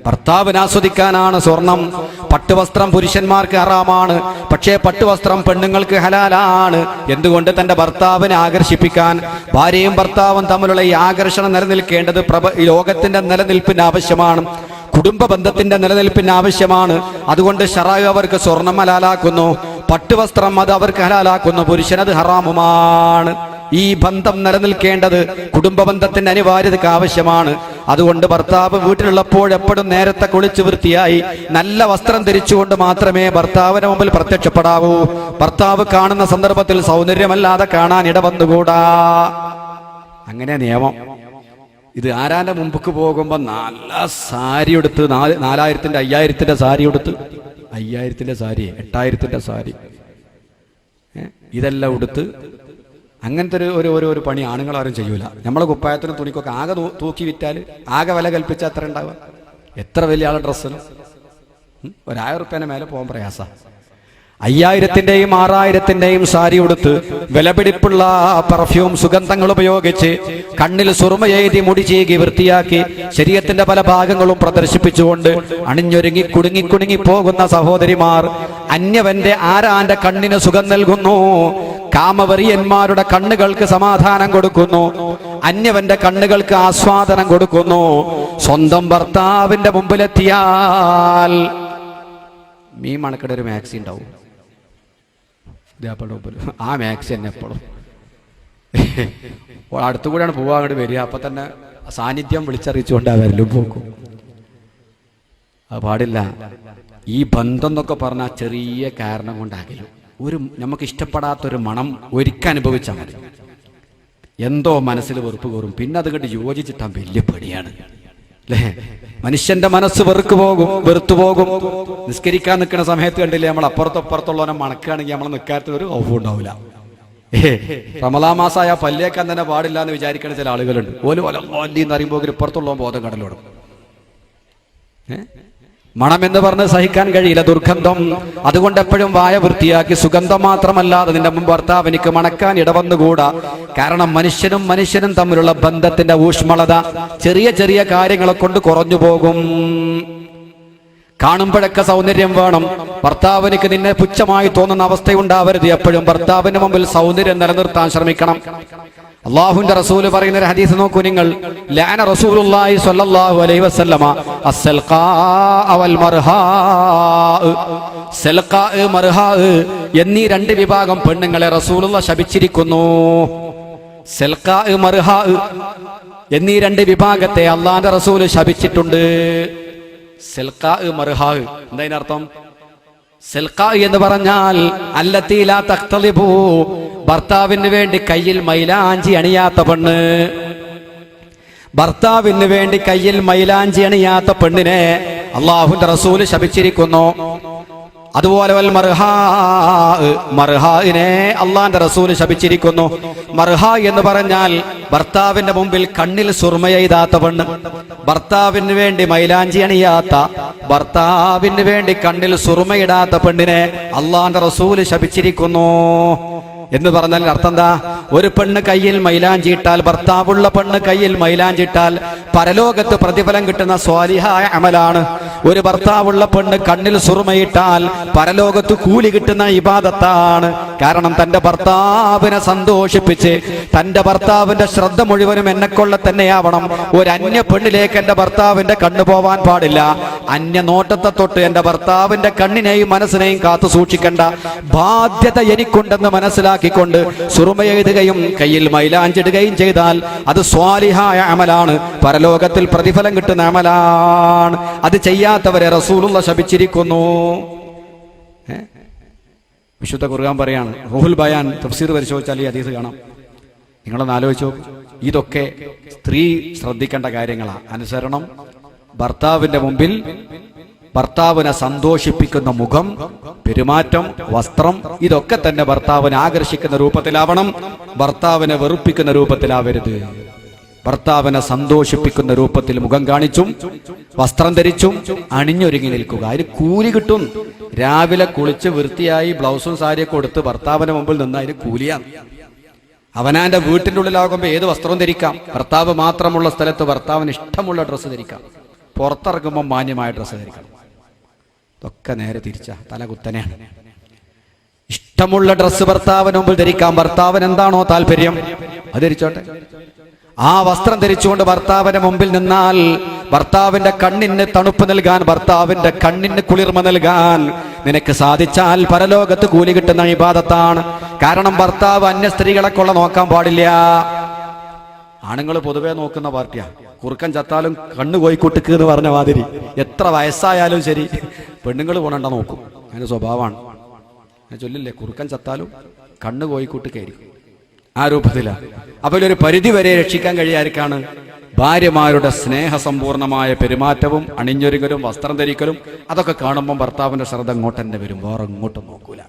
ഭർത്താവിന് ആസ്വദിക്കാനാണ് സ്വർണം. പട്ടുവസ്ത്രം പുരുഷന്മാർക്ക് ഹറാമാണ്, പക്ഷേ പട്ടുവസ്ത്രം പെണ്ണുങ്ങൾക്ക് ഹലാലാണ്. എന്തുകൊണ്ട്? തന്റെ ഭർത്താവിനെ ആകർഷിപ്പിക്കാൻ. ഭാര്യയും ഭർത്താവും തമ്മിലുള്ള ഈ ആകർഷണം നിലനിൽക്കേണ്ടത് ലോകത്തിന്റെ നിലനിൽപ്പിന് ആവശ്യമാണ്, കുടുംബ ബന്ധത്തിന്റെ നിലനിൽപ്പിന് ആവശ്യമാണ്. അതുകൊണ്ട് ശറഅ അവർക്ക് സ്വർണം ഹലാലാക്കുന്നു, പട്ടുവസ്ത്രം അത് അവർക്ക് ഹലാലാക്കുന്നു, പുരുഷനത് ഹറാമുമാണ്. ഈ ബന്ധം നിലനിൽക്കേണ്ടത് കുടുംബ ബന്ധത്തിന്റെ അനിവാര്യതയ്ക്ക് ആവശ്യമാണ്. അതുകൊണ്ട് ഭർത്താവ് വീട്ടിലുള്ളപ്പോൾ എപ്പോഴും നേരത്തെ കുളിച്ച് വൃത്തിയായി നല്ല വസ്ത്രം ധരിച്ചുകൊണ്ട് മാത്രമേ ഭർത്താവിന് മുമ്പിൽ പ്രത്യക്ഷപ്പെടാവൂ. ഭർത്താവ് കാണുന്ന സന്ദർഭത്തിൽ സൗന്ദര്യമല്ലാതെ കാണാൻ ഇടവന്നുകൂടാ. അങ്ങനെ നിയമം. ഇത് ആരാന്റെ മുമ്പക്ക് പോകുമ്പോ നല്ല സാരി എടുത്ത് 4000-ന്റെ 5000-ന്റെ സാരി എടുത്ത് 5000-ന്റെ സാരി 8000-ന്റെ സാരി ഇതെല്ലാം ഉടുത്ത് അങ്ങനത്തെ ഒരു പണി ആണുങ്ങളാരും ചെയ്യൂല. നമ്മളെ കുപ്പായത്തിനും തുണിക്കൊക്കെ ആകെ തൂക്കി വിറ്റാൽ ആകെ വില കൽപ്പിച്ചാൽ എത്ര ഉണ്ടാവുക? എത്ര വലിയ ആളെ ഡ്രസ്സിനും 1000 റുപ്യേന്റെ മേലെ പോകാൻ പ്രയാസ. 5000-ന്റെയും 6000-ന്റെയും സാരി ഉടുത്ത് വിലപിടിപ്പുള്ള പെർഫ്യൂം സുഗന്ധങ്ങൾ ഉപയോഗിച്ച് കണ്ണിൽ സുറുമയെഴുതി മുടി ചീകി വൃത്തിയാക്കി ശരീരത്തിന്റെ പല ഭാഗങ്ങളും പ്രദർശിപ്പിച്ചുകൊണ്ട് അണിഞ്ഞൊരുങ്ങി കുടുങ്ങി പോകുന്ന സഹോദരിമാർ അന്യവന്റെ ആരാന്റെ കണ്ണിന് സുഖം നൽകുന്നു, കാമവെറിയന്മാരുടെ കണ്ണുകൾക്ക് സമാധാനം കൊടുക്കുന്നു, അന്യവന്റെ കണ്ണുകൾക്ക് ആസ്വാദനം കൊടുക്കുന്നു. സ്വന്തം ഭർത്താവിന്റെ മുമ്പിലെത്തിയാൽ മണക്കട ഒരു മാക്സി ഉണ്ടാവും, ആ മാക്സി തന്നെ എപ്പോഴും അടുത്തുകൂടെയാണ് പോവാ അങ്ങോട്ട് വരിക. അപ്പൊ തന്നെ സാന്നിധ്യം വിളിച്ചറിയിച്ചുകൊണ്ട് ആ വരലും പോക്കും. അത് പാടില്ല. ഈ ബന്ധം എന്നൊക്കെ പറഞ്ഞാൽ ചെറിയ കാരണം കൊണ്ടാകില്ല. നമുക്ക് ഇഷ്ടപ്പെടാത്തൊരു മണം ഒരിക്കൽ അനുഭവിച്ചാൽ മതി, എന്തോ മനസ്സിൽ വെറുപ്പ് കയറും. പിന്നെ അത് കണ്ട് യോജിച്ചിട്ടാൻ വലിയ പണിയാണ് അല്ലേ? മനുഷ്യന്റെ മനസ്സ് വെറുത്തു പോകും. നിസ്കരിക്കാൻ നിൽക്കുന്ന സമയത്ത് കണ്ടില്ലേ, നമ്മൾ അപ്പുറത്തുള്ളവനെ മണക്കുകയാണെങ്കിൽ നമ്മൾ നിൽക്കാത്ത ഒരു ഓഫും ഉണ്ടാവില്ല. റമളാൻ മാസമായ പല്ലേക്കാൻ തന്നെ പാടില്ല എന്ന് വിചാരിക്കുന്ന ചില ആളുകളുണ്ട്. ഓല് എന്ന് അറിയുമ്പോൾ ഇപ്പുറത്തുള്ളവൻ ബോധം കടലോടും. മണം എന്ന് പറഞ്ഞ് സഹിക്കാൻ കഴിയില്ല, ദുർഗന്ധം. അതുകൊണ്ട് എപ്പോഴും വായ വൃത്തിയാക്കി സുഗന്ധം മാത്രമല്ലാതെ നിന്റെ ഭർത്താവ് എനിക്ക് മണക്കാൻ ഇടവന്നുകൂടാ. കാരണം മനുഷ്യനും തമ്മിലുള്ള ബന്ധത്തിന്റെ ഊഷ്മളത ചെറിയ ചെറിയ കാര്യങ്ങളെ കൊണ്ട് കുറഞ്ഞു പോകും. കാണുമ്പോഴൊക്കെ സൗന്ദര്യം വേണം. ഭർത്താവിനിക്ക് നിന്നെ പുച്ഛമായി തോന്നുന്ന അവസ്ഥയുണ്ടാവരുത്. എപ്പോഴും ഭർത്താവിന്റെ മുമ്പിൽ സൗന്ദര്യം നിലനിർത്താൻ ശ്രമിക്കണം. അല്ലാഹുവിന്റെ റസൂൽ പറയുന്ന ഒരു ഹദീസ് നോക്കൂ നിങ്ങൾ. ലഅന റസൂലുള്ളാഹി സ്വല്ലല്ലാഹു അലൈഹി വസല്ലമ അസ്സൽഖാ വൽ മർഹാ. സൽഖാ മർഹാ എന്നീ രണ്ട് വിഭാഗം പെണ്ണുങ്ങളെ റസൂലുള്ള ശപിച്ചിരിക്കുന്നു. സൽഖാ മർഹാ എന്നീ രണ്ട് വിഭാഗത്തെ അല്ലാഹുവിന്റെ റസൂൽ ശപിച്ചിട്ടുണ്ട്. സൽഖാ മർഹാ എന്താ? സൽഖാ എന്ന് പറഞ്ഞാൽ അല്ലത്തി ലാ തഖ്തലിബു, ഭർത്താവിന് വേണ്ടി കയ്യിൽ മൈലാഞ്ചി അണിയാത്ത പെണ്ണ്. ഭർത്താവിന് വേണ്ടി കയ്യിൽ മൈലാഞ്ചി അണിയാത്ത പെണ്ണിനെ അല്ലാഹുവിന്റെ റസൂൽ ശപിച്ചിരിക്കുന്നു. അതുപോലെ മർഹാഇനെ അള്ളാന്റെ റസൂൽ ശപിച്ചിരിക്കുന്നു. മർഹാ എന്ന് പറഞ്ഞാൽ ഭർത്താവിന്റെ മുമ്പിൽ കണ്ണിൽ സുർമയെയ്താത്ത പെണ്ണ്, ഭർത്താവിന് വേണ്ടി മൈലാഞ്ചി അണിയാത്ത, ഭർത്താവിന് വേണ്ടി കണ്ണിൽ സുർമയിടാത്ത പെണ്ണിനെ അള്ളാന്റെ റസൂൽ ശപിച്ചിരിക്കുന്നു. എന്ന് പറഞ്ഞാൽ അർത്ഥം എന്താ? ഒരു പെണ്ണ് കയ്യിൽ മൈലാഞ്ചി ഇട്ടാൽ, ഭർത്താവുള്ള പെണ്ണ് കയ്യിൽ മൈലാഞ്ചി ഇട്ടാൽ പരലോകത്ത് പ്രതിഫലം കിട്ടുന്ന സ്വാലിഹായ അമലാണ്. ഒരു ഭർത്താവുള്ള പെണ്ണ് കണ്ണിൽ സുറുമയിട്ടാൽ പരലോകത്ത് കൂലി കിട്ടുന്ന ഇബാദത്താണ്. കാരണം തന്റെ ഭർത്താവിനെ സന്തോഷിപ്പിച്ച് തന്റെ ഭർത്താവിന്റെ ശ്രദ്ധ മുഴുവനും എന്നെക്കൊള്ള തന്നെയാവണം. ഒരു അന്യ പെണ്ണിലേക്ക് എന്റെ ഭർത്താവിന്റെ കണ്ണ് പോവാൻ പാടില്ല. അന്യ നോട്ടത്തെ തൊട്ട് എന്റെ ഭർത്താവിന്റെ കണ്ണിനെയും മനസ്സിനെയും കാത്തു സൂക്ഷിക്കേണ്ട ബാധ്യത എനിക്കുണ്ടെന്ന് മനസ്സിലാക്കിക്കൊണ്ട് സുറുമയെഴുതുകയും കയ്യിൽ മൈലാഞ്ചിടുകയും ചെയ്താൽ അത് സ്വാലിഹായ അമലാണ്, പരലോകത്തിൽ പ്രതിഫലം കിട്ടുന്ന അമലാണ്. അത് ചെയ്യാത്തവരെ റസൂലുള്ള ശപിച്ചിരിക്കുന്നു. വിശുദ്ധ ഖുർആൻ പറയാണ്, റൂഹുൽ ബയാൻ തഫ്സീർ പരിശോധിച്ചാൽ ഈ ഹദീസ് കാണാം. നിങ്ങളൊന്ന് ആലോചിച്ചോ, ഇതൊക്കെ സ്ത്രീ ശ്രദ്ധിക്കേണ്ട കാര്യങ്ങളാണ്. അനുസരണം, ഭർത്താവിന്റെ മുമ്പിൽ ഭർത്താവിനെ സന്തോഷിപ്പിക്കുന്ന മുഖം, പെരുമാറ്റം, വസ്ത്രം, ഇതൊക്കെ തന്നെ ഭർത്താവിനെ ആകർഷിക്കുന്ന രൂപത്തിലാവണം. ഭർത്താവിനെ വെറുപ്പിക്കുന്ന രൂപത്തിലാവരുത്. ഭർത്താവിനെ സന്തോഷിപ്പിക്കുന്ന രൂപത്തിൽ മുഖം കാണിച്ചും വസ്ത്രം ധരിച്ചും അണിഞ്ഞൊരുങ്ങി നിൽക്കുക. അതിന് കൂലി കിട്ടും. രാവിലെ കുളിച്ച് വൃത്തിയായി ബ്ലൗസും സാരിയൊക്കെ കൊടുത്ത് ഭർത്താവിന്റെ മുമ്പിൽ നിന്ന് അതിന് കൂലിയാണ്. അവനാന്റെ വീട്ടിൻ്റെ ഉള്ളിലാകുമ്പോൾ ഏത് വസ്ത്രവും ധരിക്കാം. ഭർത്താവ് മാത്രമുള്ള സ്ഥലത്ത് ഭർത്താവിന് ഇഷ്ടമുള്ള ഡ്രസ്സ് ധരിക്കാം. പുറത്തിറങ്ങുമ്പോൾ മാന്യമായ ഡ്രസ്സ് ധരിക്കണം. ഇതൊക്കെ നേരെ തിരിച്ച തലകുത്തനെയാണ്. ഇഷ്ടമുള്ള ഡ്രസ്സ് ഭർത്താവിന് മുമ്പിൽ ധരിക്കാം. ഭർത്താവിന് എന്താണോ താല്പര്യം അത് ധരിച്ചോട്ടെ. ആ വസ്ത്രം ധരിച്ചുകൊണ്ട് ഭർത്താവിന്റെ മുമ്പിൽ നിന്നാൽ ഭർത്താവിന്റെ കണ്ണിന് തണുപ്പ് നൽകാൻ, ഭർത്താവിന്റെ കണ്ണിന് കുളിർമ നൽകാൻ നിനക്ക് സാധിച്ചാൽ പരലോകത്ത് കൂലി കിട്ടുന്ന ഇബാദത്താണ്. കാരണം ഭർത്താവ് അന്യ സ്ത്രീകളെ കൊള്ള നോക്കാൻ പാടില്ല. ആണുങ്ങൾ പൊതുവെ നോക്കുന്ന പാർട്ടിയാ. കുറുക്കൻ ചത്താലും കണ്ണു കോയിക്കൂട്ടിക്ക് എന്ന് പറഞ്ഞ മാതിരി എത്ര വയസ്സായാലും ശരി പെണ്ണുങ്ങൾ പോണണ്ട നോക്കും. അതിന് സ്വഭാവമാണ്. ഞാൻ ചൊല്ലില്ലേ, കുറുക്കൻ ചത്താലും കണ്ണു കോയിക്കൂട്ടിക്കായിരിക്കും. ആ രൂപത്തിലാണ്. അപ്പോൾ ഒരു പരിധി വരെ രക്ഷിക്കാൻ കഴിയാതിരിക്കാണ് ഭാര്യമാരുടെ സ്നേഹസമ്പൂർണമായ പെരുമാറ്റവും അണിഞ്ഞൊരുങ്ങലും വസ്ത്രം ധരിക്കലും. അതൊക്കെ കാണുമ്പോൾ ഭർത്താവിന്റെ ശ്രദ്ധ ഇങ്ങോട്ട് തന്നെ വരും, വേറെ ഇങ്ങോട്ടും നോക്കൂല.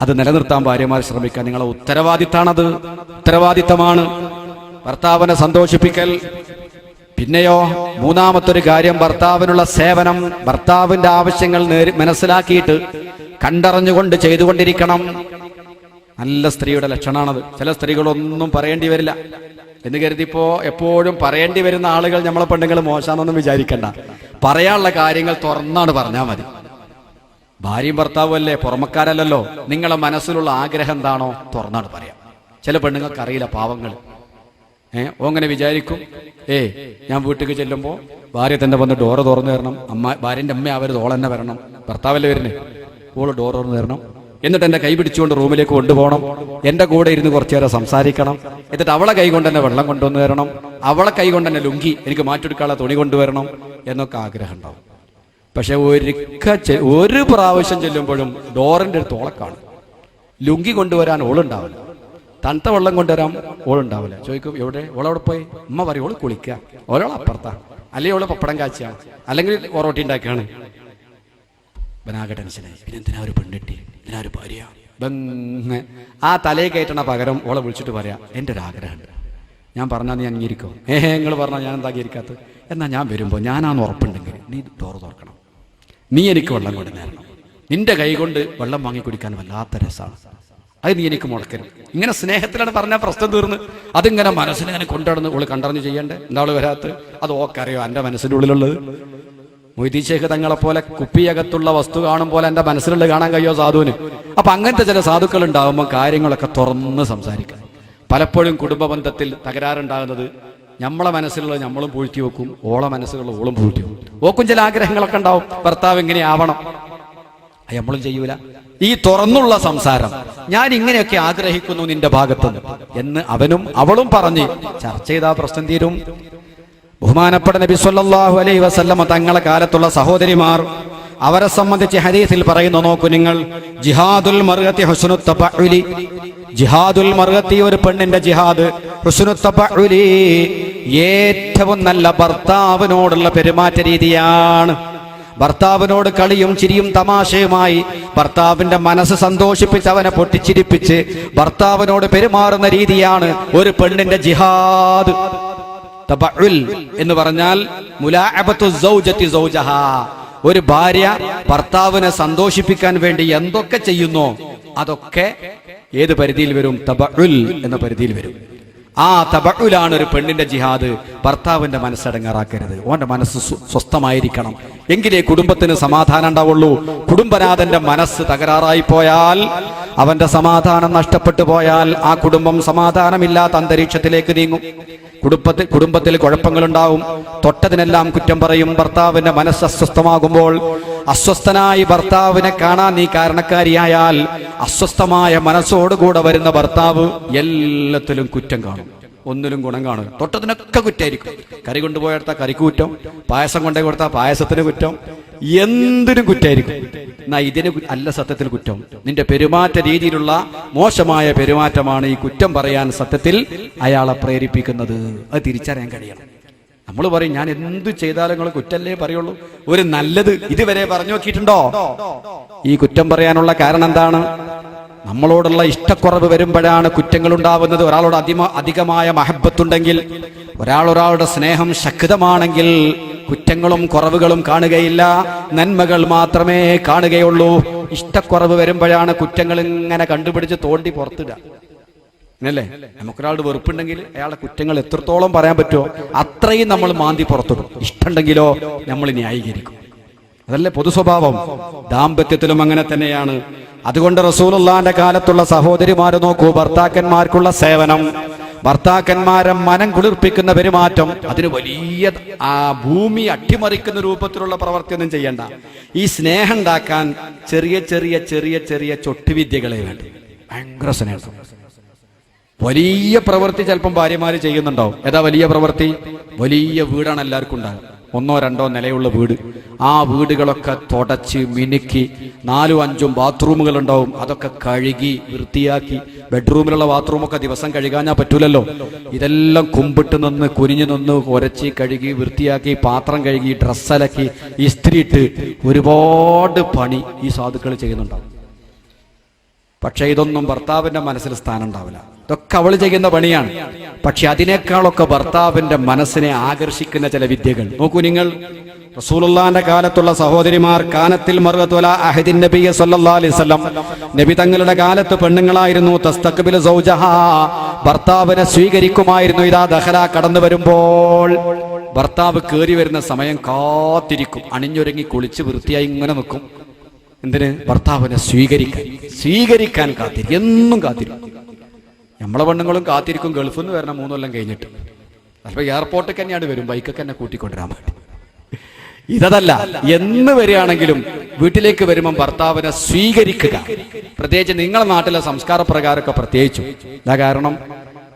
അത് നിലനിർത്താൻ ഭാര്യമാർ ശ്രമിക്കാൻ നിങ്ങളെ ഉത്തരവാദിത്തമാണത്. ഉത്തരവാദിത്തമാണ് ഭർത്താവിനെ സന്തോഷിപ്പിക്കൽ. പിന്നെയോ മൂന്നാമത്തൊരു കാര്യം, ഭർത്താവിനുള്ള സേവനം. ഭർത്താവിന്റെ ആവശ്യങ്ങൾ മനസ്സിലാക്കിയിട്ട് കണ്ടറിഞ്ഞുകൊണ്ട് ചെയ്തുകൊണ്ടിരിക്കണം. നല്ല സ്ത്രീയുടെ ലക്ഷണമാണത്. ചില സ്ത്രീകളൊന്നും പറയേണ്ടി വരില്ല എന്ന് കരുതിപ്പോ എപ്പോഴും പറയേണ്ടി വരുന്ന ആളുകൾ നമ്മളെ പെണ്ണുങ്ങൾ മോശമാണെന്നൊന്നും വിചാരിക്കണ്ട. പറയാനുള്ള കാര്യങ്ങൾ തുറന്നാണ് പറഞ്ഞാൽ മതി. ഭാര്യയും ഭർത്താവും അല്ലേ, പുറമക്കാരല്ലല്ലോ. നിങ്ങളെ മനസ്സിലുള്ള ആഗ്രഹം എന്താണോ തുറന്നാണ് പറയാം. ചില പെണ്ണുങ്ങൾക്ക് അറിയില്ല, പാവങ്ങൾ. ഓങ്ങനെ വിചാരിക്കും, ഞാൻ വീട്ടിലേക്ക് ചെല്ലുമ്പോൾ ഭാര്യ തന്നെ വന്ന് ഡോറ് തുറന്നു തരണം. ഭാര്യന്റെ അമ്മ അവർ ഓളെന്നെ വരണം. ഭർത്താവല്ലേ വരുന്നേ, ഓള് ഡോർ തുറന്നു തരണം. എന്നിട്ട് എന്റെ കൈ പിടിച്ചുകൊണ്ട് റൂമിലേക്ക് കൊണ്ടുപോകണം. എന്റെ കൂടെ ഇരുന്ന് കുറച്ചു നേരം സംസാരിക്കണം. എന്നിട്ട് അവളെ കൈ കൊണ്ട് തന്നെ വെള്ളം കൊണ്ടുവന്ന് തരണം. അവളെ കൈ കൊണ്ട് തന്നെ ലുങ്കി എനിക്ക് മാറ്റിയെടുക്കാനുള്ള തുണി കൊണ്ടുവരണം എന്നൊക്കെ ആഗ്രഹം ഉണ്ടാവും. പക്ഷെ ഒരു പ്രാവശ്യം ചെല്ലുമ്പോഴും ഡോറിന്റെ അടുത്ത് ഓളെ കാണും. ലുങ്കി കൊണ്ടുവരാൻ ഓളുണ്ടാവില്ല, തണുത്ത വെള്ളം കൊണ്ടുവരാൻ ഓളുണ്ടാവില്ല. ചോദിക്കും എവിടെ, ഓളവിടെ പോയി. ഉമ്മ പറയും ഓള് കുളിക്കുക, ഓരോൾ അപ്പുറത്താ, അല്ലെങ്കിൽ ഓള് പപ്പടം കാച്ചിയാണ്, അല്ലെങ്കിൽ ഒറോട്ടി ഉണ്ടാക്കിയാണ്. ബനാകെ ടെൻഷനായി. പിന്നെ എന്തിനാ ഒരു പെണ്ണിട്ടി, എന്തിനാ ഒരു ഭാര്യ. ആ തലയെ കയറ്റണ പകരം ഓളെ വിളിച്ചിട്ട് പറയാം, എൻ്റെ ഒരു ആഗ്രഹമുണ്ട്. ഞാൻ പറഞ്ഞാൽ നീ അംഗീകരിക്കോ? നിങ്ങൾ പറഞ്ഞാൽ ഞാൻ എന്താ അംഗീകരിക്കാത്തത്? എന്നാൽ ഞാൻ വരുമ്പോൾ ഞാനാന്ന് ഉറപ്പുണ്ടെങ്കിൽ നീ ഡോറ് തുറക്കണം, നീ എനിക്ക് വെള്ളം കൊണ്ട് നേരണം. നിന്റെ കൈ കൊണ്ട് വെള്ളം വാങ്ങി കുടിക്കാൻ വല്ലാത്ത രസമാണ്, അത് നീ എനിക്ക് മുടക്കരുത്. ഇങ്ങനെ സ്നേഹത്തിലാണ് പറഞ്ഞാൽ പ്രശ്നം തീർന്ന്. അതിങ്ങനെ മനസ്സിലിങ്ങനെ കൊണ്ടുനടന്ന് ഓള് കണ്ടറിഞ്ഞ് ചെയ്യണ്ടേ. എന്താള് വരാത്ത അത് ഓക്കറിയോ എൻ്റെ മനസ്സിൻ്റെ ഉള്ളിലുള്ളത്. മൊയ്തീൻ ശേഖ് തങ്ങളെ പോലെ കുപ്പിയകത്തുള്ള വസ്തു കാണും പോലെ എൻ്റെ മനസ്സിലുള്ളത് കാണാൻ കഴിയോ സാധുവിന്? അപ്പൊ അങ്ങനത്തെ ചില സാധുക്കൾ ഉണ്ടാകുമ്പോൾ കാര്യങ്ങളൊക്കെ തുറന്ന് സംസാരിക്കാം. പലപ്പോഴും കുടുംബ ബന്ധത്തിൽ തകരാറുണ്ടാകുന്നത് നമ്മളെ മനസ്സിലുള്ളത് നമ്മളും പൂഴ്ത്തി വെക്കും, ഓളെ മനസ്സിലുള്ള ഓളും പൂഴ്ത്തി വെക്കും. ഓക്കും ചില ആഗ്രഹങ്ങളൊക്കെ ഉണ്ടാവും, ഭർത്താവ് ഇങ്ങനെ ആവണം, അത് നമ്മളും ചെയ്യൂല. ഈ തുറന്നുള്ള സംസാരം, ഞാൻ ഇങ്ങനെയൊക്കെ ആഗ്രഹിക്കുന്നു നിന്റെ ഭാഗത്തുനിന്ന് എന്ന് അവനും അവളും പറഞ്ഞ് ചർച്ച ചെയ്താ പ്രശ്നം തീരും. ബഹുമാനപ്പെട്ട നബി സല്ലല്ലാഹു അലൈഹി വസല്ലമ തങ്ങളെ കാലത്തുള്ള സഹോദരിമാർ, അവരെ സംബന്ധിച്ച് ഹദീസിൽ പറയുന്നു, നോക്കൂ നിങ്ങൾ, ജിഹാദുൽ മർഅത്തി ഹുസ്നുൽ തബഉലി, ജിഹാദുൽ മർഅത്തി ഒരു പെണ്ണിന്റെ ജിഹാദ്, ഹുസ്നുൽ തബഉലി ഏറ്റവും നല്ല ഭർത്താവിനോടുള്ള പെരുമാറ്റ രീതിയാണ്. ഭർത്താവിനോട് കളിയും ചിരിയും തമാശയുമായി ഭർത്താവിന്റെ മനസ്സ് സന്തോഷിപ്പിച്ച് അവനെ പൊട്ടിച്ചിരിപ്പിച്ച് ഭർത്താവിനോട് പെരുമാറുന്ന രീതിയാണ് ഒരു പെണ്ണിന്റെ ജിഹാദ്. തബഉൽ എന്ന് പറഞ്ഞാൽ മുലാഅബത്തു സൗജത്തി സൗജഹാ, ഒരു ഭാര്യ ഭർത്താവിനെ സന്തോഷിപ്പിക്കാൻ വേണ്ടി എന്തൊക്കെ ചെയ്യുന്നോ അതൊക്കെ ഏത് പരിധിയിൽ വരും? തബഉൽ എന്ന പരിധിയിൽ വരും. ആ തബഉലാണ് ഒരു പെണ്ണിന്റെ ജിഹാദ്. ഭർത്താവിന്റെ മനസ്സടങ്ങാറാക്കരുത്, ഓന്റെ മനസ്സ് സ്വസ്ഥമായിരിക്കണം. എങ്കിലേ കുടുംബത്തിന് സമാധാനം ഉണ്ടാവുള്ളൂ. കുടുംബനാഥന്റെ മനസ്സ് തകരാറായി പോയാൽ, അവന്റെ സമാധാനം നഷ്ടപ്പെട്ടു പോയാൽ ആ കുടുംബം സമാധാനമില്ലാത്ത അന്തരീക്ഷത്തിലേക്ക് നീങ്ങും. കുടുംബത്തിൽ കുഴപ്പങ്ങളുണ്ടാവും. തൊട്ടതിനെല്ലാം കുറ്റം പറയും. ഭർത്താവിന്റെ മനസ്സ് അസ്വസ്ഥമാകുമ്പോൾ, അസ്വസ്ഥനായി ഭർത്താവിനെ കാണാൻ നീ കാരണക്കാരിയായാൽ, അസ്വസ്ഥമായ മനസ്സോടുകൂടെ വരുന്ന ഭർത്താവ് എല്ലാത്തിലും കുറ്റം കാണും, ഒന്നിലും ഗുണം കാണും. തൊട്ടതിനൊക്കെ കുറ്റമായിരിക്കും. കറി കൊണ്ടുപോയെടുത്താൽ കറിക്ക് കുറ്റം, പായസം കൊണ്ടേ കൊടുത്താൽ പായസത്തിന് കുറ്റം, എന്തിനും കുറ്റമായിരിക്കും. എന്നാ ഇതിന് അല്ല സത്യത്തിൽ കുറ്റം. നിന്റെ പെരുമാറ്റ രീതിയിലുള്ള മോശമായ പെരുമാറ്റമാണ് ഈ കുറ്റം പറയാൻ സത്യത്തിൽ അയാളെ പ്രേരിപ്പിക്കുന്നത്. അത് തിരിച്ചറിയാൻ കഴിയണം. നമ്മൾ പറയും ഞാൻ എന്തു ചെയ്താലും നിങ്ങൾ കുറ്റല്ലേ പറയുള്ളൂ. ഒരു നല്ലത് ഇതുവരെ പറഞ്ഞു നോക്കിയിട്ടുണ്ടോ? ഈ കുറ്റം പറയാനുള്ള കാരണം എന്താണ്? നമ്മളോടുള്ള ഇഷ്ടക്കുറവ് വരുമ്പോഴാണ് കുറ്റങ്ങൾ ഉണ്ടാവുന്നത്. ഒരാളോട് അധികമായ മഹബത്തുണ്ടെങ്കിൽ, ഒരാളുടെ സ്നേഹം ശക്തമാണെങ്കിൽ കുറ്റങ്ങളും കുറവുകളും കാണുകയില്ല, നന്മകൾ മാത്രമേ കാണുകയുള്ളൂ. ഇഷ്ടക്കുറവ് വരുമ്പോഴാണ് കുറ്റങ്ങൾ ഇങ്ങനെ കണ്ടുപിടിച്ച് തോണ്ടി പുറത്തിടുക. അല്ലേ? നമുക്കൊരാളുടെ വെറുപ്പുണ്ടെങ്കിൽ അയാളുടെ കുറ്റങ്ങൾ എത്രത്തോളം പറയാൻ പറ്റുമോ അത്രയും നമ്മൾ മാന്തി പുറത്തിടും. ഇഷ്ടമുണ്ടെങ്കിലോ നമ്മൾ ന്യായീകരിക്കും. അതല്ലേ പൊതു സ്വഭാവം. ദാമ്പത്യത്തിലും അങ്ങനെ തന്നെയാണ്. അതുകൊണ്ട് റസൂലുള്ളാഹിന്റെ കാലത്തുള്ള സഹോദരിമാരെ നോക്കൂ, ഭർത്താക്കന്മാർക്കുള്ള സേവനം, ഭർത്താക്കന്മാരെ മനം കുളിർപ്പിക്കുന്ന പെരുമാറ്റം, അതിന് വലിയ ഭൂമി അട്ടിമറിക്കുന്ന രൂപത്തിലുള്ള പ്രവർത്തിയൊന്നും ചെയ്യണ്ട. ഈ സ്നേഹം ഉണ്ടാക്കാൻ ചെറിയ ചെറിയ ചെറിയ ചെറിയ ചൊട്ടുവിദ്യകളെ വേണ്ടി. ഭയങ്കര സ്നേഹം. വലിയ പ്രവൃത്തി ചിലപ്പം ഭാര്യമാര് ചെയ്യുന്നുണ്ടാവും. ഏതാ വലിയ പ്രവൃത്തി? വലിയ വീടാണ് എല്ലാവർക്കും ഉണ്ടാകും. 1 or 2 നിലയുള്ള വീട്. ആ വീടുകളൊക്കെ തുടച്ച് മിനുക്കി 4 or 5 ബാത്റൂമുകൾ ഉണ്ടാവും. അതൊക്കെ കഴുകി വൃത്തിയാക്കി. ബെഡ്റൂമിലുള്ള ബാത്റൂമൊക്കെ ദിവസം കഴുകാഞ്ഞാൽ പറ്റൂലല്ലോ. ഇതെല്ലാം കുമ്പിട്ട് നിന്ന് കുനിഞ്ഞു നിന്ന് ഉരച്ച് കഴുകി വൃത്തിയാക്കി, പാത്രം കഴുകി, ഡ്രസ്സലക്കി, ഇസ്ത്രിയിട്ട് ഒരുപാട് പണി ഈ സാധുക്കൾ ചെയ്യുന്നുണ്ടാവും. പക്ഷെ ഇതൊന്നും ഭർത്താവിന്റെ മനസ്സിൽ സ്ഥാനം ഉണ്ടാവില്ല. ഇതൊക്കെ അവൾ ചെയ്യുന്ന പണിയാണ്. പക്ഷെ അതിനേക്കാളൊക്കെ ഭർത്താവിന്റെ മനസ്സിനെ ആകർഷിക്കുന്ന ചില വിദ്യകൾ നോക്കൂ നിങ്ങൾ. റസൂലുള്ളാഹിന്റെ കാലത്തുള്ള സഹോദരിമാർ, കാനത്തിൽ മർഅതു അലാ അഹദിൻ നബി സല്ലല്ലാഹു അലൈഹി വസല്ലം, നബി തങ്ങളുടെ കാലത്ത് പെണ്ണുങ്ങളായിരുന്നു തസ്തഖ്ബിലു സൗജഹാ, ഭർത്താവിനെ സ്വീകരിക്കുമായിരുന്നു. ഇദാ ദഖല, കടന്നു വരുമ്പോൾ ഭർത്താവ് കയറി വരുന്ന സമയം കാത്തിരിക്കും. അണിഞ്ഞൊരുങ്ങി കുളിച്ച് വൃത്തിയായി ഇങ്ങനെ നിൽക്കും. എന്തിന്? ഭർത്താവിനെ സ്വീകരിക്കാൻ കാത്തിരിക്കും. എന്നും കാത്തിരിക്കും. നമ്മളെ പെണ്ണുങ്ങളും കാത്തിരിക്കും. ഗൾഫിൽ നിന്ന് വരണം 3 കൊല്ലം കഴിഞ്ഞിട്ട്. ചിലപ്പോൾ എയർപോർട്ടിൽ തന്നെയാണ് വരും, ബൈക്കൊക്കെ എന്നെ കൂട്ടിക്കൊണ്ടുവരാൻ വേണ്ടി. ഇതല്ല, എന്ന് വരികയാണെങ്കിലും വീട്ടിലേക്ക് വരുമ്പം ഭർത്താവിനെ സ്വീകരിക്കുക. പ്രത്യേകിച്ച് നിങ്ങളുടെ നാട്ടിലെ സംസ്കാര പ്രകാരമൊക്കെ പ്രത്യേകിച്ചും. ഇതാ കാരണം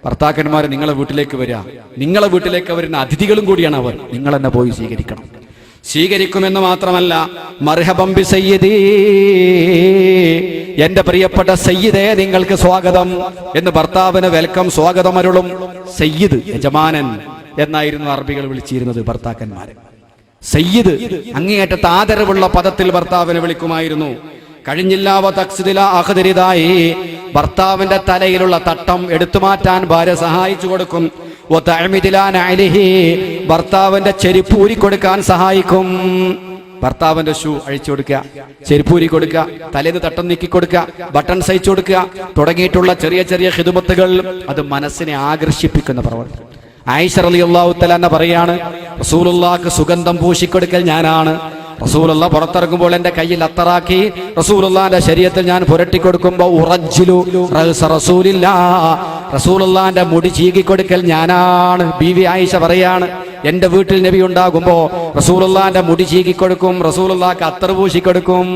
ഭർത്താക്കന്മാർ നിങ്ങളെ വീട്ടിലേക്ക് വരിക, നിങ്ങളെ വീട്ടിലേക്ക് വരുന്ന അതിഥികളും കൂടിയാണ് അവർ. നിങ്ങൾ തന്നെ പോയി സ്വീകരിക്കണം. സ്വീകരിക്കുമെന്ന് മാത്രമല്ല, മർഹബം ബി സയ്യിദി, എന്റെ പ്രിയപ്പെട്ട സയ്യിദേ നിങ്ങൾക്ക് സ്വാഗതം എന്ന് ഭർത്താവിന് വെൽക്കം, സ്വാഗതം അരുളും. സയ്യിദ്, യജമാനൻ എന്നായിരുന്നു അറബികൾ വിളിച്ചിരുന്നത് ഭർത്താക്കന്മാരെ. സയ്യിദ്, അങ്ങേയറ്റത്തെ ആദരവുള്ള പദത്തിൽ ഭർത്താവിനെ വിളിക്കുമായിരുന്നു. കഴിഞ്ഞില്ലാവ തക്സിദില അഖദരിദായി, ഭർത്താവിന്റെ തലയിലുള്ള തട്ടം എടുത്തുമാറ്റാൻ ഭാര്യ സഹായിച്ചു കൊടുക്കും. ഭർത്താവിന്റെ ചെരുപ്പ് ഊരിക്കൊടുക്കാൻ സഹായിക്കും. ഭർത്താവിന്റെ ഷൂ അഴിച്ചു കൊടുക്കുക, ചെരുപ്പ് ഊരി കൊടുക്കുക, തലേന്ന് തട്ടം നീക്കി കൊടുക്കുക, ബട്ടൺ സഹിച്ചു കൊടുക്കുക, തുടങ്ങിയിട്ടുള്ള ചെറിയ ചെറിയ ഖിദ്മത്തുകൾ, അത് മനസ്സിനെ ആകർഷിപ്പിക്കുന്ന പ്രവർത്തനം. ആയിഷ റളിയല്ലാഹു തആല അൻഹ പറയാണ്, റസൂലുള്ളാഹിക്ക് സുഗന്ധം പൂശിക്കൊടുക്കൽ ഞാനാണ്. റസൂലുള്ള പുറത്തിറങ്ങുമ്പോൾ എന്റെ കയ്യിൽ അത്തറാക്കി റസൂലുള്ളാഹിന്റെ ശരീരത്തിൽ ഞാൻ പുരട്ടിക്കൊടുക്കുമ്പോൾ ഉറജ്ജിലു റഅസ റസൂലില്ലാഹ്, റസൂലുള്ളാഹിന്റെ മുടി ചീകിക്കൊടുക്കൽ ഞാനാണ്. ബീവി ആയിഷ പറയാണ്, എന്റെ വീട്ടിൽ നബി ഉണ്ടാകുമ്പോ റസൂലുള്ളാഹിന്റെ മുടി ചീകിക്കൊടുക്കും, റസൂലുള്ളാഹിക്ക് അത്തർ പൂശിക്കൊടുക്കും.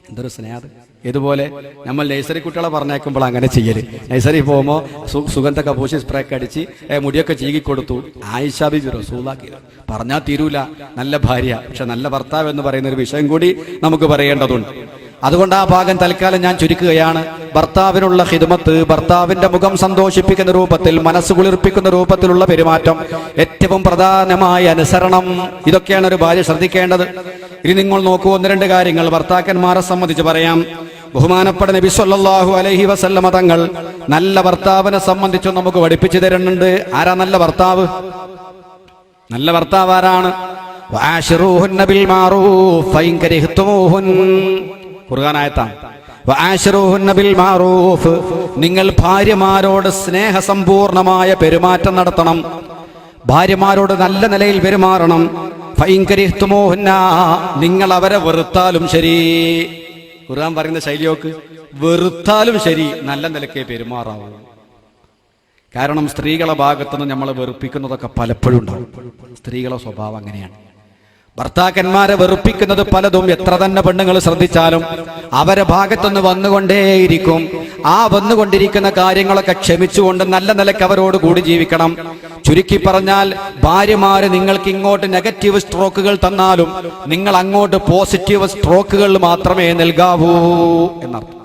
എന്തൊരു സ്നേഹം. ഇതുപോലെ നമ്മൾ നഴ്സറി കുട്ടികളെ പറഞ്ഞേക്കുമ്പോൾ അങ്ങനെ ചെയ്യല്. നഴ്സറി പോകുമ്പോൾ സുഗന്ധ പൂശി സ്പ്രേ ഒക്കെ അടിച്ച് മുടിയൊക്കെ ചീകിക്കൊടുത്തു. ആയിഷ ബീബി റസൂലുള്ളാഹി പറഞ്ഞാൽ തീരൂല. നല്ല ഭാര്യ, പക്ഷെ നല്ല ഭർത്താവ് എന്ന് പറയുന്ന ഒരു വിഷയം കൂടി നമുക്ക് പറയേണ്ടതുണ്ട്. അതുകൊണ്ട് ആ ഭാഗം തൽക്കാലം ഞാൻ ചുരുക്കുകയാണ്. ഭർത്താവിനുള്ള ഖിദ്മത്ത്, ഭർത്താവിന്റെ മുഖം സന്തോഷിപ്പിക്കുന്ന രൂപത്തിൽ, മനസ്സ് കുളിർപ്പിക്കുന്ന രൂപത്തിലുള്ള പെരുമാറ്റം, ഏറ്റവും പ്രധാനമായ അനുസരണം, ഇതൊക്കെയാണ് ഒരു ഭാര്യ ശ്രദ്ധിക്കേണ്ടത്. ഇനി നിങ്ങൾ നോക്കൂ, 1-2 കാര്യങ്ങൾ ഭർത്താക്കന്മാരെ സംബന്ധിച്ച് പറയാം. ബഹുമാനപ്പെട്ട നബി സല്ലല്ലാഹു അലൈഹി വസല്ലമ തങ്ങൾ നല്ല ഭർത്താവിനെ സംബന്ധിച്ച് നമുക്ക് പഠിപ്പിച്ചു തരുന്നുണ്ട്. ആരാ നല്ല ഭർത്താവ്? നല്ല ഭർത്താവ് ആരാണ്? വആശിറൂഹുന്ന ബിൽ മഅറൂഫ് ഫഇൻ കരിഹ്തുമൂഹുൻ, ഖുർആൻ ആയത്താണ്. വആശിറൂഹുന്ന ബിൽ മഅറൂഫ്, നിങ്ങൾ ഭാര്യമാരോട് സ്നേഹസമ്പൂർണമായ പെരുമാറ്റം നടത്തണം, ഭാര്യമാരോട് നല്ല നിലയിൽ പെരുമാറണം. ഫഇൻ കരിഹ്തുമൂഹുന്ന, നിങ്ങൾ അവരെ വെറുത്താലും ശരി, ഖുർആൻ പറയുന്ന ശൈലിയോക്ക്, വെറുത്താലും ശരി നല്ല നിലയ്ക്ക് പെരുമാറാവൂ. കാരണം സ്ത്രീകളെ ഭാഗത്തുനിന്ന് നമ്മളെ വെറുപ്പിക്കുന്നതൊക്കെ പലപ്പോഴും ഉണ്ടാവും. സ്ത്രീകളെ സ്വഭാവം അങ്ങനെയാണ്. ഭർത്താക്കന്മാരെ വെറുപ്പിക്കുന്നത് പലതും എത്ര തന്നെ പെണ്ണുങ്ങൾ ശ്രദ്ധിച്ചാലും അവരെ ഭാഗത്തുനിന്ന് വന്നുകൊണ്ടേയിരിക്കും. ആ വന്നുകൊണ്ടിരിക്കുന്ന കാര്യങ്ങളൊക്കെ ക്ഷമിച്ചുകൊണ്ട് നല്ല നിലയ്ക്ക് അവരോട് കൂടി ജീവിക്കണം. ചുരുക്കി പറഞ്ഞാൽ, ഭാര്യമാര് നിങ്ങൾക്ക് ഇങ്ങോട്ട് നെഗറ്റീവ് സ്ട്രോക്കുകൾ തന്നാലും നിങ്ങൾ അങ്ങോട്ട് പോസിറ്റീവ് സ്ട്രോക്കുകൾ മാത്രമേ നൽകാവൂ എന്നർത്ഥം.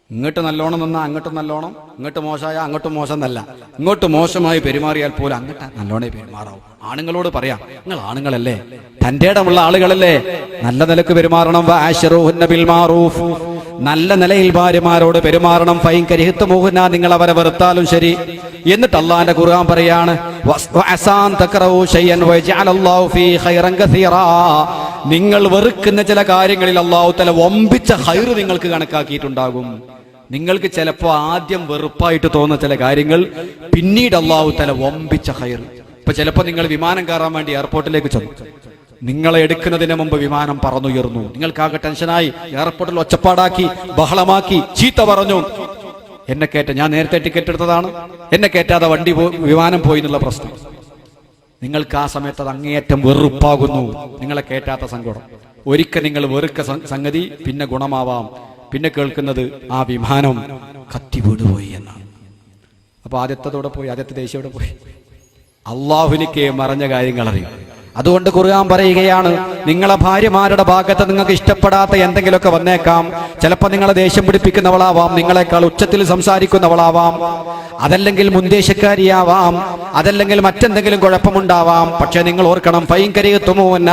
ഇങ്ങോട്ട് നല്ലോണം നിന്നാൽ അങ്ങോട്ടും നല്ലോണം, ഇങ്ങോട്ട് മോശമായ അങ്ങോട്ടും മോശം എന്നല്ല. ഇങ്ങോട്ട് മോശമായി പെരുമാറിയാൽ പോലും അങ്ങോട്ട് നല്ലോണേ പെരുമാറാവും. ആണുങ്ങളോട് പറയാം, നിങ്ങൾ ആണുങ്ങളല്ലേ, തന്റെ ഇടമുള്ള ആളുകളല്ലേ, നല്ല നിലക്ക് പെരുമാറണം. വആശിറൂഹുന്ന ബിൽ മഅറൂഫ്, നല്ല നിലയിൽ ഭാര്യമാരോട് പെരുമാറണം. ഫൈൻ കരിഹ്തുമൂഹുന്ന, നിങ്ങൾ അവരെ വെറുത്താലും ശരി. എന്നിട്ട് അല്ലാഹുവിന്റെ ഖുർആൻ പറയാണ്, വഅസാൻ തക്റഹു ശൈഅൻ വയജഅലല്ലാഹു ഫീ ഖൈറൻ കസീറാ, നിങ്ങൾ വെറുക്കുന്ന ചില കാര്യങ്ങളിൽ അല്ലാഹു തആല വമ്പിച്ച ഖൈർ നിങ്ങൾക്ക് കണക്കാക്കിയിട്ടുണ്ടാകും. നിങ്ങൾക്ക് ചിലപ്പോൾ ആദ്യം വെറുപ്പായിട്ട് തോന്നുന്ന ചില കാര്യങ്ങൾ പിന്നീട് അല്ലാഹു തആല വമ്പിച്ച ഖൈർ. ഇപ്പൊ ചിലപ്പോൾ നിങ്ങൾ വിമാനം കയറാൻ വേണ്ടി എയർപോർട്ടിലേക്ക് ചെന്നു, നിങ്ങളെ എടുക്കുന്നതിന് മുമ്പ് വിമാനം പറന്നുയർന്നു, നിങ്ങൾക്കാകെ ടെൻഷനായി, എയർപോർട്ടിൽ ഒച്ചപ്പാടാക്കി, ബഹളമാക്കി, ചീത്ത പറഞ്ഞു. എന്നെ ഞാൻ നേരത്തെ ടിക്കറ്റ് എടുത്തതാണ്, എന്നെ കയറ്റാതെ വിമാനം പോയി എന്നുള്ള പ്രശ്നം. നിങ്ങൾക്ക് ആ സമയത്ത് അത് അങ്ങേയറ്റം വെറുപ്പാകുന്നു, നിങ്ങളെ കയറ്റാത്ത സങ്കടം. ഒരിക്കൽ നിങ്ങൾ വെറുക്ക സംഗതി പിന്നെ ഗുണമാവാം. പിന്നെ കേൾക്കുന്നത് ആ വിമാനം കത്തി വീണുപോയി എന്നാണ്. അപ്പൊ ആദ്യത്തോടെ പോയി, ആദ്യത്തെ ദേശീയോടെ പോയി. അള്ളാഹുവിനിക്ക് മറഞ്ഞ കാര്യങ്ങൾ അറിയും. അതുകൊണ്ട് ഖുർആൻ പറയുകയാണ്, നിങ്ങളെ ഭാര്യമാരുടെ ഭാഗത്ത് നിങ്ങൾക്ക് ഇഷ്ടപ്പെടാത്ത എന്തെങ്കിലുമൊക്കെ വന്നേക്കാം. ചിലപ്പോൾ നിങ്ങളെ ദേഷ്യം പിടിപ്പിക്കുന്നവളാവാം, നിങ്ങളെക്കാൾ ഉച്ചത്തിൽ സംസാരിക്കുന്നവളാവാം, അതല്ലെങ്കിൽ മുൻദേശക്കാരിയാവാം, അതല്ലെങ്കിൽ മറ്റെന്തെങ്കിലും കുഴപ്പമുണ്ടാവാം. പക്ഷെ നിങ്ങൾ ഓർക്കണം, ഫൈൻ കരിഹ്തുമൂഹുന്ന,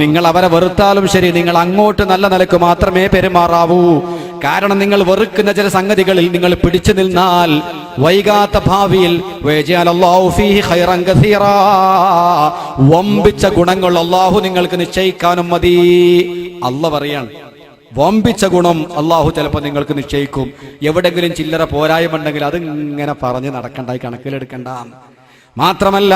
നിങ്ങൾ അവരെ വെറുത്താലും ശരി നിങ്ങൾ അങ്ങോട്ട് നല്ല നിലക്ക് മാത്രമേ പെരുമാറാവൂ. കാരണം നിങ്ങൾ വെറുക്കുന്ന ചില സംഗതികളിൽ നിങ്ങൾ പിടിച്ചു നിന്നാൽ വൈകാത്ത ഭാവിയിൽ വയജഅലല്ലാഹു ഫീഹി ഖൈറൻ കസീറാ, വമ്പിച്ച ഗുണങ്ങൾ അല്ലാഹു നിങ്ങൾക്ക് നിശ്ചയിക്കാനും മതി. അല്ലാഹു പറയാണ്, വമ്പിച്ച ഗുണം അല്ലാഹു ചിലപ്പോൾ നിങ്ങൾക്ക് നിശ്ചയിക്കും. എവിടെങ്കിലും ചില്ലറ പോരായ്മയുണ്ടെങ്കിൽ അത് ഇങ്ങനെ പറഞ്ഞ് നടക്കണ്ടായി, കണക്കിലെടുക്കണ്ട. മാത്രമല്ല,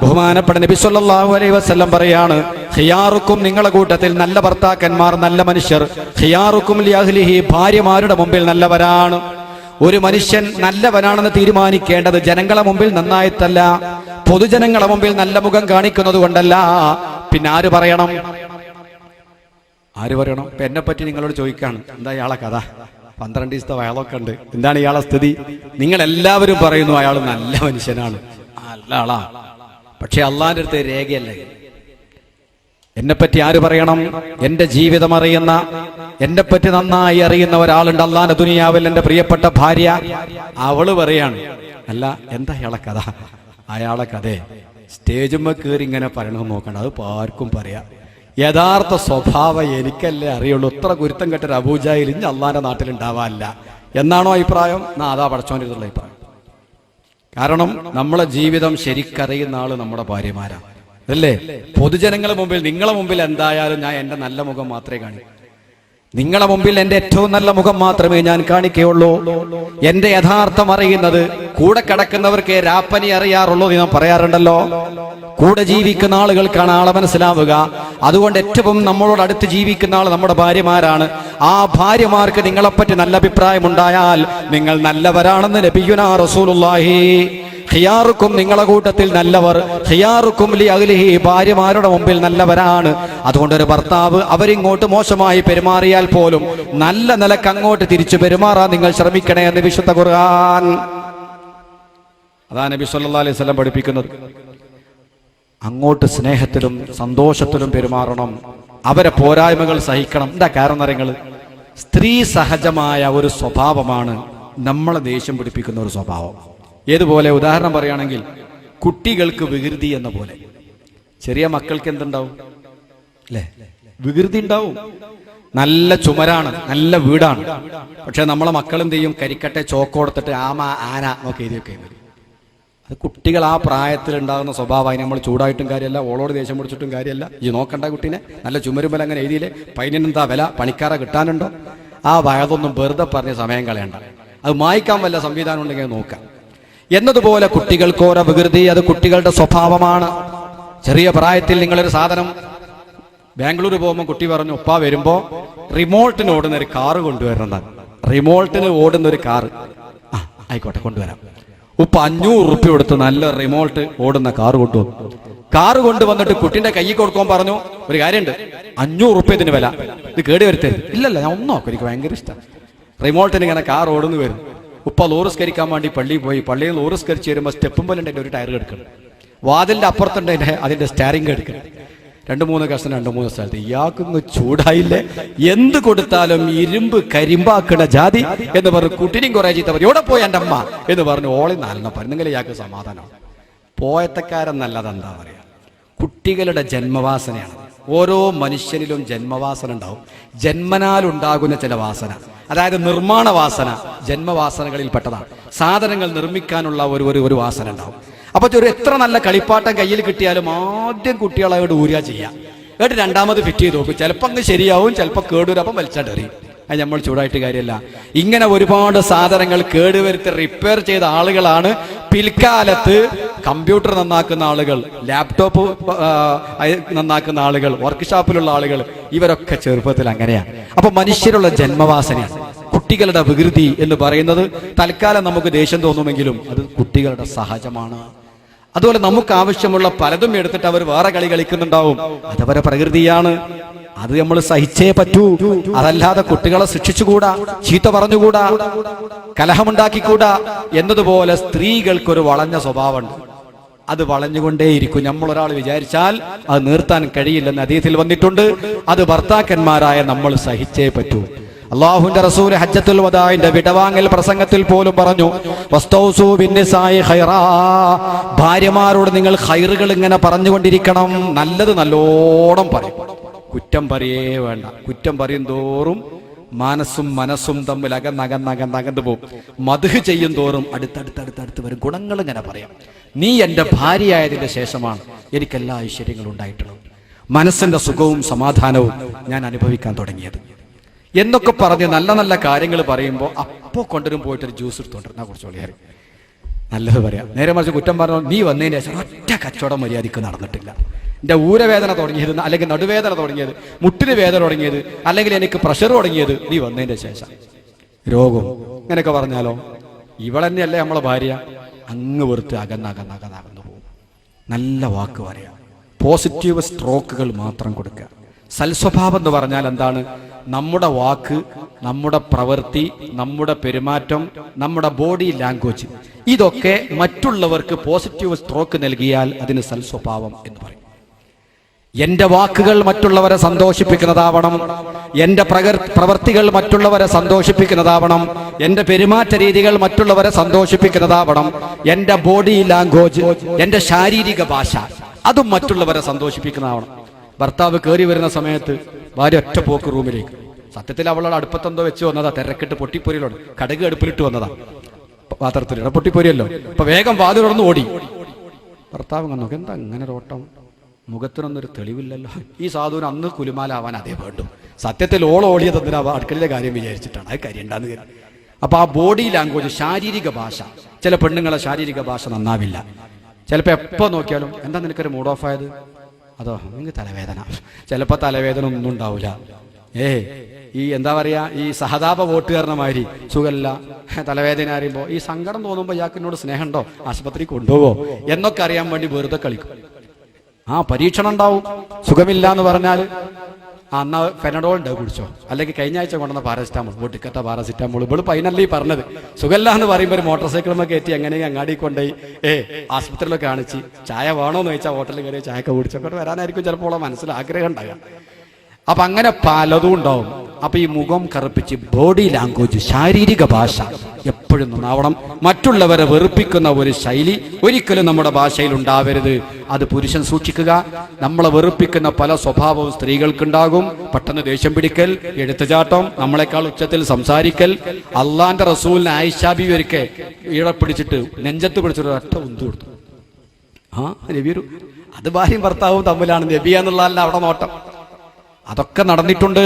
ബഹുമാനപ്പെട്ട നബി സല്ലല്ലാഹു അലൈഹി വസല്ലം പറയാണ്, ഖിയാറുക്കും, നിങ്ങളുടെ കൂട്ടത്തിൽ നല്ല ഭർത്താക്കന്മാർ, നല്ല മനുഷ്യർ, ഖിയാറുക്കും ലി അഹ്ലിഹി, ഭാര്യമാരുടെ മുമ്പിൽ നല്ലവരാണ്. ഒരു മനുഷ്യൻ നല്ലവനാണെന്ന് തീരുമാനിക്കേണ്ടത് ജനങ്ങളെ മുമ്പിൽ നന്നായിട്ടല്ല, പൊതുജനങ്ങളെ മുമ്പിൽ നല്ല മുഖം കാണിക്കുന്നത് കൊണ്ടല്ല. പിന്നെ ആര് പറയണം? ഇപ്പൊ എന്നെ പറ്റി നിങ്ങളോട് ചോദിക്കാണ്, എന്താ ഇയാളെ കഥ? 12 ദിവസത്തെ വയലൊക്കെ ഉണ്ട്, എന്താണ് ഇയാളെ സ്ഥിതി? നിങ്ങൾ എല്ലാവരും പറയുന്നു അയാൾ നല്ല മനുഷ്യനാണ്, നല്ല ആളാ. പക്ഷെ അള്ളാന്റെ അടുത്ത് രേഖയല്ലേ. എന്നെപ്പറ്റി ആര് പറയണം? എന്റെ ജീവിതം അറിയുന്ന, എന്നെ പറ്റി നന്നായി അറിയുന്ന ഒരാളുണ്ട് അള്ളാന്റെ ദുനിയാവിൽ, എന്റെ പ്രിയപ്പെട്ട ഭാര്യ. അവള് പറയാണ്, അല്ല എന്താ അയാളെ കഥ? അയാളെ കഥയെ സ്റ്റേജുമ്മ കയറി ഇങ്ങനെ പറയണമെന്ന് നോക്കണം, അത് ആർക്കും പറയാം. യഥാർത്ഥ സ്വഭാവം എനിക്കല്ലേ അറിയുള്ളൂ. ഇത്ര ഗുരുത്തം കെട്ടൊരു അബൂജാഹിൽ ഇനി അള്ളാന്റെ നാട്ടിലുണ്ടാവാനില്ല എന്നാണോ അഭിപ്രായം? അതാ പടച്ചോൻ്റെ ഇതുള്ള അഭിപ്രായം. കാരണം നമ്മളെ ജീവിതം ശരിക്കറിയുന്ന ആള് നമ്മുടെ ഭാര്യമാരാണ്, അല്ലേ? പൊതുജനങ്ങളുടെ മുമ്പിൽ, നിങ്ങളെ മുമ്പിൽ എന്തായാലും ഞാൻ എൻ്റെ നല്ല മുഖം മാത്രമേ കാണിക്കൂ. നിങ്ങളെ മുമ്പിൽ എൻ്റെ ഏറ്റവും നല്ല മുഖം മാത്രമേ ഞാൻ കാണിക്കുകയുള്ളൂ. എന്റെ യഥാർത്ഥം അറിയുന്നത് കൂടെ കിടക്കുന്നവർക്ക് രാപ്പനി അറിയാറുള്ളൂ എന്ന് ഞാൻ പറയാറുണ്ടല്ലോ. കൂടെ ജീവിക്കുന്ന ആളുകൾക്കാണ് ആളെ മനസ്സിലാവുക. അതുകൊണ്ട് ഏറ്റവും നമ്മളോട് അടുത്ത് ജീവിക്കുന്ന ആൾ നമ്മുടെ ഭാര്യമാരാണ്. ആ ഭാര്യമാർക്ക് നിങ്ങളെപ്പറ്റി നല്ല അഭിപ്രായം ഉണ്ടായാൽ നിങ്ങൾ നല്ലവരാണെന്ന് നബിയുനാ റസൂലുള്ളാഹി. ഖിയാറുക്കും, നിങ്ങളെ കൂട്ടത്തിൽ നല്ലവർ, ഖിയാറുക്കും ലി അഹ്ലിഹി, ഭാര്യമാരുടെ മുമ്പിൽ നല്ലവരാണ്. അതുകൊണ്ട് ഒരു ഭർത്താവ് അവരിങ്ങോട്ട് മോശമായി പെരുമാറിയാൽ പോലും നല്ല നിലക്ക് അങ്ങോട്ട് തിരിച്ചു പെരുമാറാൻ നിങ്ങൾ ശ്രമിക്കണേ എന്ന് വിശുദ്ധ ഖുർആൻ. അതാ നബി സല്ലല്ലാഹു അലൈഹി വസല്ലം പഠിപ്പിക്കുന്നത്. അങ്ങോട്ട് സ്നേഹത്തിലും സന്തോഷത്തിലും പെരുമാറണം, അവരെ പോരായ്മകൾ സഹിക്കണം. എന്താ കാരണം? നിങ്ങൾ സ്ത്രീ സഹജമായ ഒരു സ്വഭാവമാണ് നമ്മളെ ദേഷ്യം പിടിപ്പിക്കുന്ന ഒരു സ്വഭാവം. ഏതുപോലെ? ഉദാഹരണം പറയുകയാണെങ്കിൽ, കുട്ടികൾക്ക് വികൃതി എന്ന പോലെ. ചെറിയ മക്കൾക്ക് എന്തുണ്ടാവും അല്ലേ? വികൃതി ഉണ്ടാവും. നല്ല ചുമരാണ്, നല്ല വീടാണ്. പക്ഷെ നമ്മളെ മക്കൾ എന്ത് ചെയ്യും? കരിക്കട്ടെ ചോക്ക് കൊടുത്തിട്ട് ആമ, ആന ഒക്കെ എഴുതിയൊക്കെ വരും. അത് കുട്ടികൾ ആ പ്രായത്തിൽ ഉണ്ടാകുന്ന സ്വഭാവം. അതിന് നമ്മൾ ചൂടായിട്ടും കാര്യമല്ല, ഓളോട് ദേഷ്യം പിടിച്ചിട്ടും കാര്യമല്ല. ഈ നോക്കണ്ട കുട്ടീനെ, നല്ല ചുമരുമ്പല അങ്ങനെ എഴുതിയില്ലേ, പൈനെന്താ വില, പണിക്കാരെ കിട്ടാനുണ്ടോ? ആ വയതൊന്നും വെറുതെ പറഞ്ഞ് സമയം കളയണ്ട. അത് മായ്ക്കാൻ വല്ല സംവിധാനം ഉണ്ടെങ്കിൽ നോക്കാം. എന്നതുപോലെ കുട്ടികൾക്കോരോ വികൃതി, അത് കുട്ടികളുടെ സ്വഭാവമാണ്. ചെറിയ പ്രായത്തിൽ നിങ്ങളൊരു സാധനം, ബാംഗ്ലൂർ പോകുമ്പോൾ കുട്ടി പറഞ്ഞു, ഉപ്പ വരുമ്പോ റിമോട്ടിന് ഓടുന്ന ഒരു കാറ് കൊണ്ടുവരണം. റിമോട്ടിന് ഓടുന്ന ഒരു കാറ്. ആ ആയിക്കോട്ടെ, കൊണ്ടുവരാം. ഉപ്പ 500 റുപ്യ കൊടുത്ത് നല്ല റിമോട്ട് ഓടുന്ന കാറ് കൊണ്ടുവന്നു. കാറ് കൊണ്ടുവന്നിട്ട് കുട്ടിന്റെ കൈ കൊടുക്കാൻ പറഞ്ഞു, ഒരു കാര്യമുണ്ട്, 500 റുപ്യ ഇതിന് വില, ഇത് കേടി വരുത്തരുത്. ഇല്ലല്ല, ഞാൻ ഒന്നും നോക്കും, എനിക്ക് ഭയങ്കര ഇഷ്ടം. റിമോട്ടിന് ഇങ്ങനെ കാർ ഓടുന്നു വരും. ഉപ്പ ലോറിസ്കരിക്കാൻ വേണ്ടി പള്ളിയിൽ പോയി. പള്ളിയിൽ ലോറിസ്കരിച്ച് വരുമ്പോൾ സ്റ്റെപ്പും പോലെ ഒരു ടയർ എടുക്കണം, വാതിലിന്റെ അപ്പുറത്തുണ്ട് അതിന്റെ സ്റ്റാരിങ് എടുക്കണം. 2-3 കഷ്ണം 2-3 സ്ഥലത്ത്. ഇയാൾക്കൊന്ന് ചൂടായില്ലേ, എന്ത് കൊടുത്താലും ഇരുമ്പ് കരിമ്പാക്കണ ജാതി എന്ന് പറഞ്ഞു. കുട്ടിനെയും കുറെ ചീത്ത പറഞ്ഞു, എവിടെ പോയി എൻ്റെ അമ്മ എന്ന് പറഞ്ഞു. ഓളി നാലെണ്ണ പറഞ്ഞെങ്കിൽ ഇയാൾക്ക് സമാധാനമാണ്. പോയത്തക്കാരെന്നല്ലാതെ എന്താ പറയാ, കുട്ടികളുടെ ജന്മവാസനയാണ്. ഓരോ മനുഷ്യനിലും ജന്മവാസന ഉണ്ടാവും. ജന്മനാലുണ്ടാകുന്ന ചില വാസന, അതായത് നിർമ്മാണ വാസന ജന്മവാസനകളിൽ പെട്ടതാണ്. സാധനങ്ങൾ നിർമ്മിക്കാനുള്ള ഒരു വാസന ഉണ്ടാവും. അപ്പൊ എത്ര നല്ല കളിപ്പാട്ടം കയ്യിൽ കിട്ടിയാലും ആദ്യം കുട്ടികളോട് ഊരുക ചെയ്യാം. എന്നിട്ട് രണ്ടാമത് ഫിറ്റ് ചെയ്ത് നോക്കും. ചിലപ്പോൾ അങ്ങ് ശരിയാവും, ചിലപ്പോൾ കേടുവരും, അപ്പം വലിച്ചാണ്ടെറിയും. അത് നമ്മൾ ചൂടായിട്ട് കാര്യമല്ല. ഇങ്ങനെ ഒരുപാട് സാധനങ്ങൾ കേടുവരുത്തി റിപ്പയർ ചെയ്ത ആളുകളാണ് പിൽക്കാലത്ത് കമ്പ്യൂട്ടർ നന്നാക്കുന്ന ആളുകൾ, ലാപ്ടോപ്പ് നന്നാക്കുന്ന ആളുകൾ, വർക്ക്ഷോപ്പിലുള്ള ആളുകൾ. ഇവരൊക്കെ ചെറുപ്പത്തിൽ അങ്ങനെയാണ്. അപ്പൊ മനുഷ്യരുള്ള ജന്മവാസനയാണ്. കുട്ടികളുടെ വികൃതി എന്ന് പറയുന്നത് തൽക്കാലം നമുക്ക് ദേഷ്യം തോന്നുമെങ്കിലും അത് കുട്ടികളുടെ സഹജമാണ്. അതുപോലെ നമുക്ക് ആവശ്യമുള്ള പലതും എടുത്തിട്ട് അവർ വേറെ കളി കളിക്കുന്നുണ്ടാവും. അതവരെ പ്രകൃതിയാണ്. അത് നമ്മൾ സഹിച്ചേ പറ്റൂ. അതല്ലാതെ കുട്ടികളെ ശിക്ഷിച്ചുകൂടാ, ചീത്ത പറഞ്ഞുകൂടാ, കലഹമുണ്ടാക്കിക്കൂടാ. എന്നതുപോലെ സ്ത്രീകൾക്കൊരു വളഞ്ഞ സ്വഭാവമുണ്ട്. അത് വളഞ്ഞുകൊണ്ടേയിരിക്കും. നമ്മളൊരാൾ വിചാരിച്ചാൽ അത് നിർത്താൻ കഴിയില്ലെന്ന് ഹദീസിൽ വന്നിട്ടുണ്ട്. അത് ഭർത്താക്കന്മാരായ നമ്മൾ സഹിച്ചേ പറ്റൂ. അല്ലാഹുവിന്റെ റസൂൽ ഹജ്ജത്തുൽ വദാഇന്റെ വിടവാങ്ങൽ പ്രസംഗത്തിൽ പോലും പറഞ്ഞു, വസ്തൗസു ബിന്നിസായി ഖൈറാ, ഭാര്യമാരോട് നിങ്ങൾ ഖൈറുകൾ ഇങ്ങനെ പറഞ്ഞുകൊണ്ടിരിക്കണം. നല്ലത് നല്ലോണം പറയും, കുറ്റം പറയേ വേണ്ട. കുറ്റം പറയും തോറും മനസ്സും തമ്മിൽ അകന്നകന്നു പോകും. മദ്ഹ് ചെയ്യും തോറും അടുത്തടുത്ത് വരും. ഗുണങ്ങൾ ഇങ്ങനെ പറയാം. നീ എൻ്റെ ഭാര്യയായതിന്റെ ശേഷമാണ് എനിക്കെല്ലാ ഐശ്വര്യങ്ങളും ഉണ്ടായിട്ടുള്ളത്. മനസ്സിന്റെ സുഖവും സമാധാനവും ഞാൻ അനുഭവിക്കാൻ തുടങ്ങിയത് എന്നൊക്കെ പറഞ്ഞ് നല്ല നല്ല കാര്യങ്ങൾ പറയുമ്പോൾ അപ്പോൾ കൊണ്ടുവരും പോയിട്ടൊരു ജ്യൂസ് എടുത്തോണ്ടിരുന്ന കുറച്ച് വളരെ നല്ലത് പറയാം. നേരെ മറിച്ച് കുറ്റം പറഞ്ഞു, നീ വന്നതിന് ശേഷം ഒറ്റ കച്ചവടം മര്യാദയ്ക്ക് നടന്നിട്ടില്ല. എൻ്റെ ഊരവേദന തുടങ്ങിയത്, അല്ലെങ്കിൽ നടുവേദന തുടങ്ങിയത്, മുട്ടിന് വേദന തുടങ്ങിയത്, അല്ലെങ്കിൽ എനിക്ക് പ്രഷർ തുടങ്ങിയത് നീ വന്നതിൻ്റെ ശേഷം. രോഗം ഇങ്ങനെയൊക്കെ പറഞ്ഞാലോ, ഇവളെന്നെയല്ലേ നമ്മളെ ഭാര്യ. അങ്ങ് വെറുത്ത് അകന്നകന്നു പോകും. നല്ല വാക്ക് പറയാം, പോസിറ്റീവ് സ്ട്രോക്കുകൾ മാത്രം കൊടുക്കുക. സൽസ്വഭാവം എന്ന് പറഞ്ഞാൽ എന്താണ്? നമ്മുടെ വാക്ക്, നമ്മുടെ പ്രവൃത്തി, നമ്മുടെ പെരുമാറ്റം, നമ്മുടെ ബോഡി ലാംഗ്വേജ്, ഇതൊക്കെ മറ്റുള്ളവർക്ക് പോസിറ്റീവ് സ്ട്രോക്ക് നൽകിയാൽ അതിന് സൽസ്വഭാവം എന്ന് പറയും. എന്റെ വാക്കുകൾ മറ്റുള്ളവരെ സന്തോഷിപ്പിക്കുന്നതാവണം, എന്റെ പ്രവൃത്തികൾ മറ്റുള്ളവരെ സന്തോഷിപ്പിക്കുന്നതാവണം, എന്റെ പെരുമാറ്റ രീതികൾ മറ്റുള്ളവരെ സന്തോഷിപ്പിക്കുന്നതാവണം, എന്റെ ബോഡി ലാംഗ്വേജ്, എന്റെ ശാരീരിക ഭാഷ, അതും മറ്റുള്ളവരെ സന്തോഷിപ്പിക്കുന്നതാവണം. ഭർത്താവ് കയറി വരുന്ന സമയത്ത് ഭാര്യ ഒറ്റ പോക്ക് റൂമിലേക്ക്. സത്യത്തിൽ അവളോട് അടുപ്പത്തെന്തോ വെച്ച് വന്നതാ, തിരക്കിട്ട് പൊട്ടിപ്പൊരിയിലോട് കടുക് അടുപ്പിലിട്ട് വന്നതാ, പാത്രത്തിലിട പൊട്ടിപ്പൊരിയല്ലോ. അപ്പൊ വേഗം വാതിൽ തുറന്ന് ഓടി. ഭർത്താവ് നോക്കി, എന്താ ഇങ്ങനെ ഓട്ടം, മുഖത്തിനൊന്നൊരു തെളിവില്ലല്ലോ. ഈ സാധുവിന് അന്ന് കുലുമാലാവാൻ അതേ വേണ്ടു. സത്യത്തിൽ ഓടിയത് എന്തിനാ, അടുക്കളയിലെ കാര്യം വിചാരിച്ചിട്ടാണ്. അത് കാര്യണ്ടാന്ന് കരുതി. അപ്പൊ ആ ബോഡി ലാംഗ്വേജ്, ശാരീരിക ഭാഷ, ചില പെണ്ണുങ്ങളെ ശാരീരിക ഭാഷ നന്നാവില്ല. ചിലപ്പോൾ എപ്പോ നോക്കിയാലും എന്താ നിനക്കൊരു മൂഡ് ഓഫ് ആയത്, അതോ നിങ്ങൾക്ക് തലവേദന. ചിലപ്പോൾ തലവേദന ഒന്നും ഉണ്ടാവില്ല. ഈ എന്താ പറയാ, ഈ സഹതാപ വോട്ടുകാരനെ മാതിരി സുഖമില്ല, തലവേദന അറിയുമ്പോൾ ഈ സങ്കടം തോന്നുമ്പോൾ ഇയാൾക്ക് എന്നോട് സ്നേഹമുണ്ടോ, ആശുപത്രി കൊണ്ടുപോവോ എന്നൊക്കെ അറിയാൻ വേണ്ടി വെറുതെ കളിക്കും. പരീക്ഷണം ഉണ്ടാവും. സുഖമില്ല എന്ന് പറഞ്ഞാൽ എന്നാ ഫെനഡോൾ ഉണ്ട് കുടിച്ചോ, അല്ലെങ്കിൽ കഴിഞ്ഞ ആഴ്ച കൊണ്ടുവന്ന പാരസിറ്റാമോൾ, പൊട്ടിക്കട്ട പാരസിറ്റാമോൾ. ഇപ്പോൾ ഫൈനലി പറഞ്ഞത് സുഖമില്ല എന്ന് പറയുമ്പോൾ ഒരു മോട്ടോർ സൈക്കിളിൽ കയറ്റി എങ്ങനെയെങ്കിലും അങ്ങാടി കൊണ്ടുപോയി ആശുപത്രിയിലൊക്കെ കാണിച്ച് ചായ വേണോന്ന് ചോദിച്ചാൽ ഹോട്ടലിൽ കയറി ചായയൊക്കെ കുടിച്ചൊക്കെ വരാനായിരിക്കും ചിലപ്പോൾ മനസ്സിൽ ആഗ്രഹം ഉണ്ടാകുക. അപ്പൊ അങ്ങനെ പലതും ഉണ്ടാവും. അപ്പൊ ഈ മുഖം കറുപ്പിച്ച് ബോഡി ലാംഗ്വേജ്, ശാരീരിക ഭാഷ എപ്പോഴും നന്നാവണം. മറ്റുള്ളവരെ വെറുപ്പിക്കുന്ന ഒരു ശൈലി ഒരിക്കലും നമ്മുടെ ഭാഷയിൽ ഉണ്ടാവരുത്. അത് പുരുഷൻ സൂക്ഷിക്കുക. നമ്മളെ വെറുപ്പിക്കുന്ന പല സ്വഭാവവും സ്ത്രീകൾക്കുണ്ടാകും. പെട്ടെന്ന് ദേഷ്യം പിടിക്കൽ, എടുത്തുചാട്ടം, നമ്മളെക്കാൾ ഉച്ചത്തിൽ സംസാരിക്കൽ. അള്ളാന്റെ റസൂലിനെ ആയിഷ ബീവി ഒരിക്കൽ ഈടെ പിടിച്ചിട്ട് നെഞ്ചത്ത് പിടിച്ചിട്ട് ഒറ്റ ഉന്തു കൊടുത്തു. നബിയൊരു, അത് ഭാര്യയും ഭർത്താവും തമ്മിലാണ്, നബിയ എന്നുള്ളതല്ല അവിടെ നോട്ടം. അതൊക്കെ നടന്നിട്ടുണ്ട്.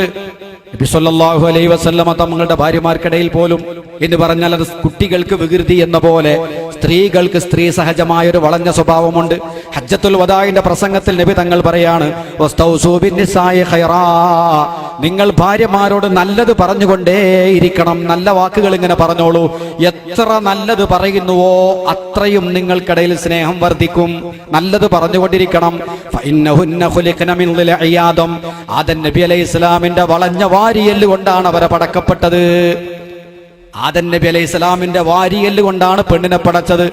നബി സല്ലല്ലാഹു അലൈഹി വസല്ലമ തങ്ങളുടെ ഭാര്യമാർക്കിടയിൽ പോലും എന്ന് പറഞ്ഞാൽ അത് കുട്ടികൾക്ക് വികൃതി എന്ന പോലെ സ്ത്രീകൾക്ക് സ്ത്രീ സഹജമായ ഒരു വളഞ്ഞ സ്വഭാവമുണ്ട്. ഹജ്ജത്തുൽ വദാഇന്റെ പ്രസംഗത്തിൽ നബി തങ്ങൾ പറയാണ്, വസ്തൗസൂ ബിന്നിസാഇ ഖൈറാ, നിങ്ങൾ ഭാര്യമാരോട് നല്ലത് പറഞ്ഞുകൊണ്ടേയിരിക്കണം. നല്ല വാക്കുകൾ ഇങ്ങനെ പറഞ്ഞോളൂ. എത്ര നല്ലത് പറയുന്നുവോ അത്രയും നിങ്ങൾക്കിടയിൽ സ്നേഹം വർദ്ധിക്കും. നല്ലത് പറഞ്ഞുകൊണ്ടിരിക്കണം. ഫഇന്നഹുന്ന ഖുലിഖന മിൻ ളിൽഇ ആദം, ആദം നബി അലൈഹിസ്സലാമിന്റെ വളഞ്ഞ വാരിയെല്ല് കൊണ്ടാണ് അവരെ പടക്കപ്പെട്ടത്. ആദം നബി അലൈഹി സ്വലാമിന്റെ വാരിയെല്ല് കൊണ്ടാണ് പെണ്ണിനെ പടച്ചത്.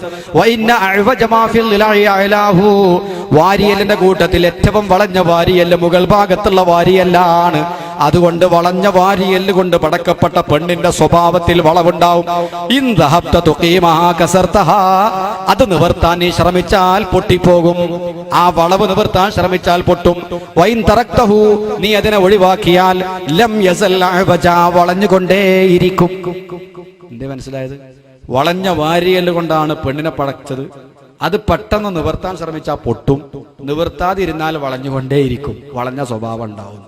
വാരിയെല്ലിന്റെ കൂട്ടത്തിൽ ഏറ്റവും വളഞ്ഞ വാരിയെല്ല് മുകൾ ഭാഗത്തുള്ള വാരിയെല്ലാണ്. അതുകൊണ്ട് വളഞ്ഞ വാരിയെല്ല് കൊണ്ട് പടക്കപ്പെട്ട പെണ്ണിന്റെ സ്വഭാവത്തിൽ വളവുണ്ടാവും. അത് നിവർത്താൻ നീ ശ്രമിച്ചാൽ പൊട്ടിപ്പോകും. ആ വളവ് നിവർത്താൻ ശ്രമിച്ചാൽ പൊട്ടും. വൈൻ തറക്തഹു, നീ അതിനെ ഒഴിവാക്കിയാൽ ലം യസൽ അഅ്വജ, വളഞ്ഞുകൊണ്ടേയിരിക്കും. എന്തേ മനസ്സിലായത്? വളഞ്ഞ വാരിയല് കൊണ്ടാണ് പെണ്ണിനെ പടച്ചത്. അത് പെട്ടെന്ന് നിവർത്താൻ ശ്രമിച്ചാൽ പൊട്ടും, നിവർത്താതിരുന്നാൽ വളഞ്ഞുകൊണ്ടേയിരിക്കും. വളഞ്ഞ സ്വഭാവം ഉണ്ടാവും.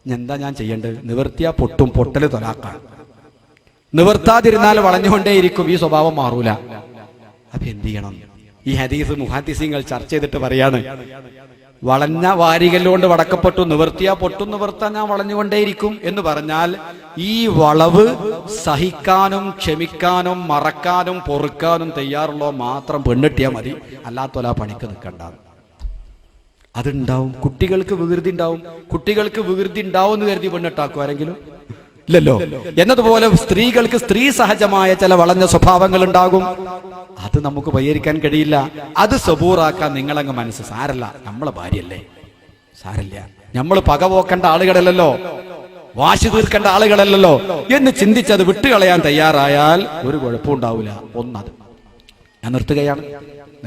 എന്താ ഞാൻ ചെയ്യേണ്ടത്? നിവർത്തിയാ പൊട്ടും, പൊട്ടല് തൊലാക്കാൻ. നിവർത്താതിരുന്നാൽ വളഞ്ഞുകൊണ്ടേയിരിക്കും, ഈ സ്വഭാവം മാറൂല. അപ്പൊ എന്ത് ചെയ്യണം? ഈ ഹദീസ് മുഹദ്ദിസീങ്ങൾ ചർച്ച ചെയ്തിട്ട് പറയാണ്, വളഞ്ഞ വാരികല്ലുകൊണ്ട് വടക്കപ്പെട്ടു, നിവർത്തിയാ പൊട്ടും, നിവർത്താൻ ഞാൻ വളഞ്ഞുകൊണ്ടേയിരിക്കും എന്ന് പറഞ്ഞാൽ ഈ വളവ് സഹിക്കാനും ക്ഷമിക്കാനും മറക്കാനും പൊറുക്കാനും തയ്യാറുള്ളോ മാത്രം പെണ്ണിട്ടിയാൽ മതി, അല്ലാത്തോല പണിക്ക് നിൽക്കണ്ട. അതുണ്ടാവും. കുട്ടികൾക്ക് വികൃതി ഉണ്ടാവും. കുട്ടികൾക്ക് വികൃതി ഉണ്ടാവും എന്ന് കരുതി പെണ്ണിട്ടാക്കും ആരെങ്കിലും? ഇല്ലല്ലോ. എന്നതുപോലെ സ്ത്രീകൾക്ക് സ്ത്രീ സഹജമായ ചില വളഞ്ഞ സ്വഭാവങ്ങൾ ഉണ്ടാകും. അത് നമുക്ക് പരിഹരിക്കാൻ കഴിയില്ല. അത് സബൂറാക്കാൻ നിങ്ങളങ്ങ് മനസ്സ്, സാരല്ല, നമ്മളെ ഭാര്യയല്ലേ, സാരല്ല, നമ്മൾ പകപോക്കേണ്ട ആളുകളല്ലല്ലോ, വാശി തീർക്കേണ്ട ആളുകളല്ലല്ലോ എന്ന് ചിന്തിച്ചത് വിട്ടുകളയാൻ തയ്യാറായാൽ ഒരു കുഴപ്പവും ഉണ്ടാവില്ല. ഒന്നത് ഞാൻ നിർത്തുകയാണ്.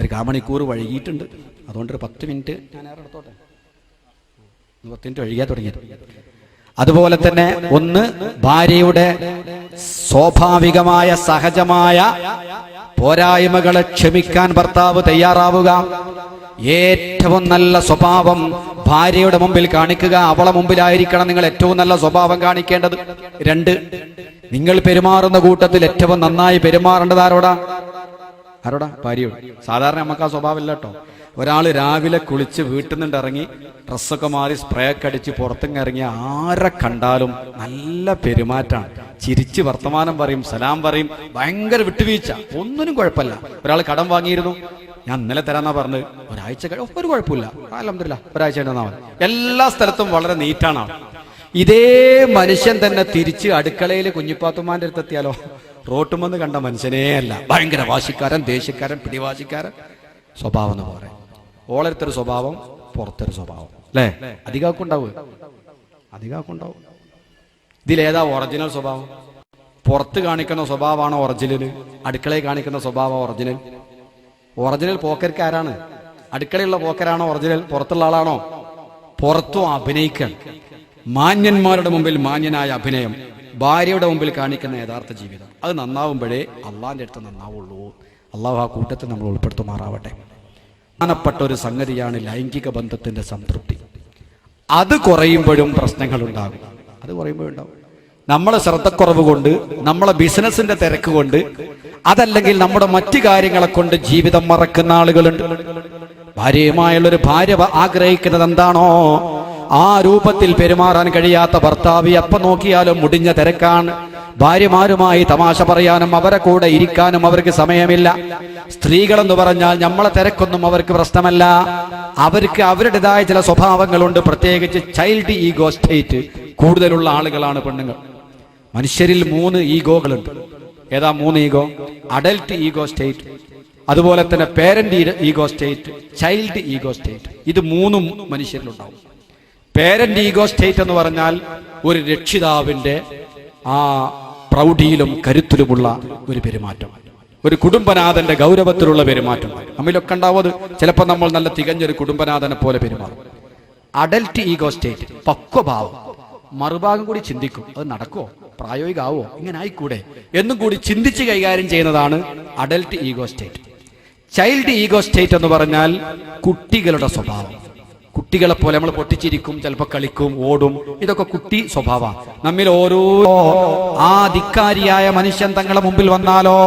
ഒരു കാമണിക്കൂർ വൈകിയിട്ടുണ്ട്. അതുകൊണ്ടൊരു 10 മിനിറ്റ് ഞാൻ എടുത്തോട്ടെ. 10 മിനിറ്റ് വൈകിയാ തുടങ്ങിയത്. അതുപോലെ തന്നെ ഒന്ന്, ഭാര്യയുടെ സ്വാഭാവികമായ സഹജമായ പോരായ്മകളെ ക്ഷമിക്കാൻ ഭർത്താവ് തയ്യാറാവുക. ഏറ്റവും നല്ല സ്വഭാവം ഭാര്യയുടെ മുമ്പിൽ കാണിക്കുക. അവളെ മുമ്പിലായിരിക്കണം നിങ്ങൾ ഏറ്റവും നല്ല സ്വഭാവം കാണിക്കേണ്ടത്. 2, നിങ്ങൾ പെരുമാറുന്ന കൂട്ടത്തിൽ ഏറ്റവും നന്നായി പെരുമാറേണ്ടത് ആരോടാ? ഭാര്യയോട്. സാധാരണ നമുക്ക് ആ സ്വഭാവമില്ല കേട്ടോ. ഒരാൾ രാവിലെ കുളിച്ച് വീട്ടിൽ നിന്ന് ഇറങ്ങി ഡ്രസ്സൊക്കെ മാറി സ്പ്രേ ഒക്കെ അടിച്ച് പുറത്തേക്ക് ഇറങ്ങി ആരെ കണ്ടാലും നല്ല പെരുമാറ്റാണ്. ചിരിച്ച് വർത്തമാനം പറയും, സലാം പറയും, ഭയങ്കര വിട്ടുവീഴ്ച, ഒന്നിനും കുഴപ്പമില്ല. ഒരാൾ കടം വാങ്ങിയിരുന്നു, ഞാൻ ഇന്നലെ തരാന്നാ പറഞ്ഞത്, ഒരാഴ്ച ഒരു കുഴപ്പമില്ല, അൽഹംദുലില്ലാ ഒരാഴ്ച ഉണ്ടെന്നാ മതി. എല്ലാ സ്ഥലത്തും വളരെ നീറ്റാണ്. ഇതേ മനുഷ്യൻ തന്നെ തിരിച്ച് അടുക്കളയിൽ കുഞ്ഞിപ്പാത്തുമാന്റെ അടുത്തെത്തിയാലോ റോട്ടുമെന്ന് കണ്ട മനുഷ്യനേ അല്ല, ഭയങ്കര വാശിക്കാരൻ, ദേഷ്യക്കാരൻ, പിടിവാശിക്കാരൻ സ്വഭാവം എന്ന് പറയാം. ഓളടുത്തൊരു സ്വഭാവം, പുറത്തൊരു സ്വഭാവം, അല്ലേ? അധികാക്കുണ്ടാവും. ഇതിലേതാ ഒറിജിനൽ സ്വഭാവം? പുറത്ത് കാണിക്കുന്ന സ്വഭാവമാണോ ഒറിജിനൽ? അടുക്കളയിൽ കാണിക്കുന്ന സ്വഭാവം ഒറിജിനൽ? ഒറിജിനൽ പോക്കർക്ക് ആരാണ്? അടുക്കളയുള്ള പോക്കരാണോ ഒറിജിനൽ? പുറത്തുള്ള ആളാണോ? പുറത്തും അഭിനയിക്കാൻ. മാന്യന്മാരുടെ മുമ്പിൽ മാന്യനായ അഭിനയം, ഭാര്യയുടെ മുമ്പിൽ കാണിക്കുന്ന യഥാർത്ഥ ജീവിതം. അത് നന്നാവുമ്പോഴേ അള്ളാന്റെ അടുത്ത് നന്നാവുള്ളൂ. അള്ളാഹു ആ കൂട്ടത്തിൽ നമ്മൾ ഉൾപ്പെടുത്തുമാറാവട്ടെ. പ്രധാനപ്പെട്ട ഒരു സംഗതിയാണ് ലൈംഗിക ബന്ധത്തിന്റെ സംതൃപ്തി. അത് കുറയുമ്പോഴും പ്രശ്നങ്ങൾ ഉണ്ടാകും. നമ്മളെ ശ്രദ്ധക്കുറവ് കൊണ്ട്, നമ്മളെ ബിസിനസിന്റെ തിരക്ക് കൊണ്ട്, അതല്ലെങ്കിൽ നമ്മുടെ മറ്റു കാര്യങ്ങളെ കൊണ്ട് ജീവിതം മറക്കുന്ന ആളുകളുണ്ട്. ഭാര്യയുമായുള്ളൊരു ഭാര്യ ആഗ്രഹിക്കുന്നത് എന്താണോ ആ രൂപത്തിൽ പെരുമാറാൻ കഴിയാത്ത ഭർത്താവ് എപ്പം നോക്കിയാലും മുടിഞ്ഞ തിരക്കാണ്. ഭാര്യമാരുമായി തമാശ പറയാനും അവരെ കൂടെ ഇരിക്കാനും അവർക്ക് സമയമില്ല. സ്ത്രീകളെന്ന് പറഞ്ഞാൽ നമ്മളെ തിരക്കൊന്നും അവർക്ക് പ്രശ്നമല്ല. അവർക്ക് അവരുടേതായ ചില സ്വഭാവങ്ങളുണ്ട്. പ്രത്യേകിച്ച് ചൈൽഡ് ഈഗോ സ്റ്റേറ്റ് കൂടുതലുള്ള ആളുകളാണ് പെണ്ണുങ്ങൾ. മനുഷ്യരിൽ 3 ഈഗോകളുണ്ട്. ഏതാ 3 ഈഗോ? അഡൽട്ട് ഈഗോ സ്റ്റേറ്റ്, അതുപോലെ തന്നെ parent ego state, child ego state. ഇത് 3ഉം മനുഷ്യരിലുണ്ടാവും. പേരന്റ് ഈഗോ സ്റ്റേറ്റ് എന്ന് പറഞ്ഞാൽ ഒരു രക്ഷിതാവിന്റെ ആ പ്രൗഢിയിലും കരുത്തിലുമുള്ള ഒരു പെരുമാറ്റം, ഒരു കുടുംബനാഥന്റെ ഗൗരവത്തിലുള്ള പെരുമാറ്റം നമ്മിലൊക്കെ ഉണ്ടാവും. ചിലപ്പോൾ നമ്മൾ നല്ല തികഞ്ഞൊരു കുടുംബനാഥനെ പോലെ പെരുമാറും. അഡൽട്ട് ഈഗോ സ്റ്റേറ്റ്, പക്വഭാവം. മറുഭാഗം കൂടി ചിന്തിക്കും, അത് നടക്കുമോ, പ്രായോഗികമാവോ, ഇങ്ങനെ ആയിക്കൂടെ എന്നും കൂടി ചിന്തിച്ച് കൈകാര്യം ചെയ്യുന്നതാണ് adult ego state. Child ego state എന്ന് പറഞ്ഞാൽ കുട്ടികളുടെ സ്വഭാവം. കുട്ടികളെ പോലെ നമ്മൾ പൊട്ടിച്ചിരിക്കും, ചിലപ്പോൾ കളിക്കും, ഓടും. ഇതൊക്കെ കുട്ടി സ്വഭാവമാണ്. നമ്മിൽ ഓരോ ആ ധിക്കാരിയായ മനുഷ്യൻ തങ്ങളെ മുമ്പിൽ വന്നാലോ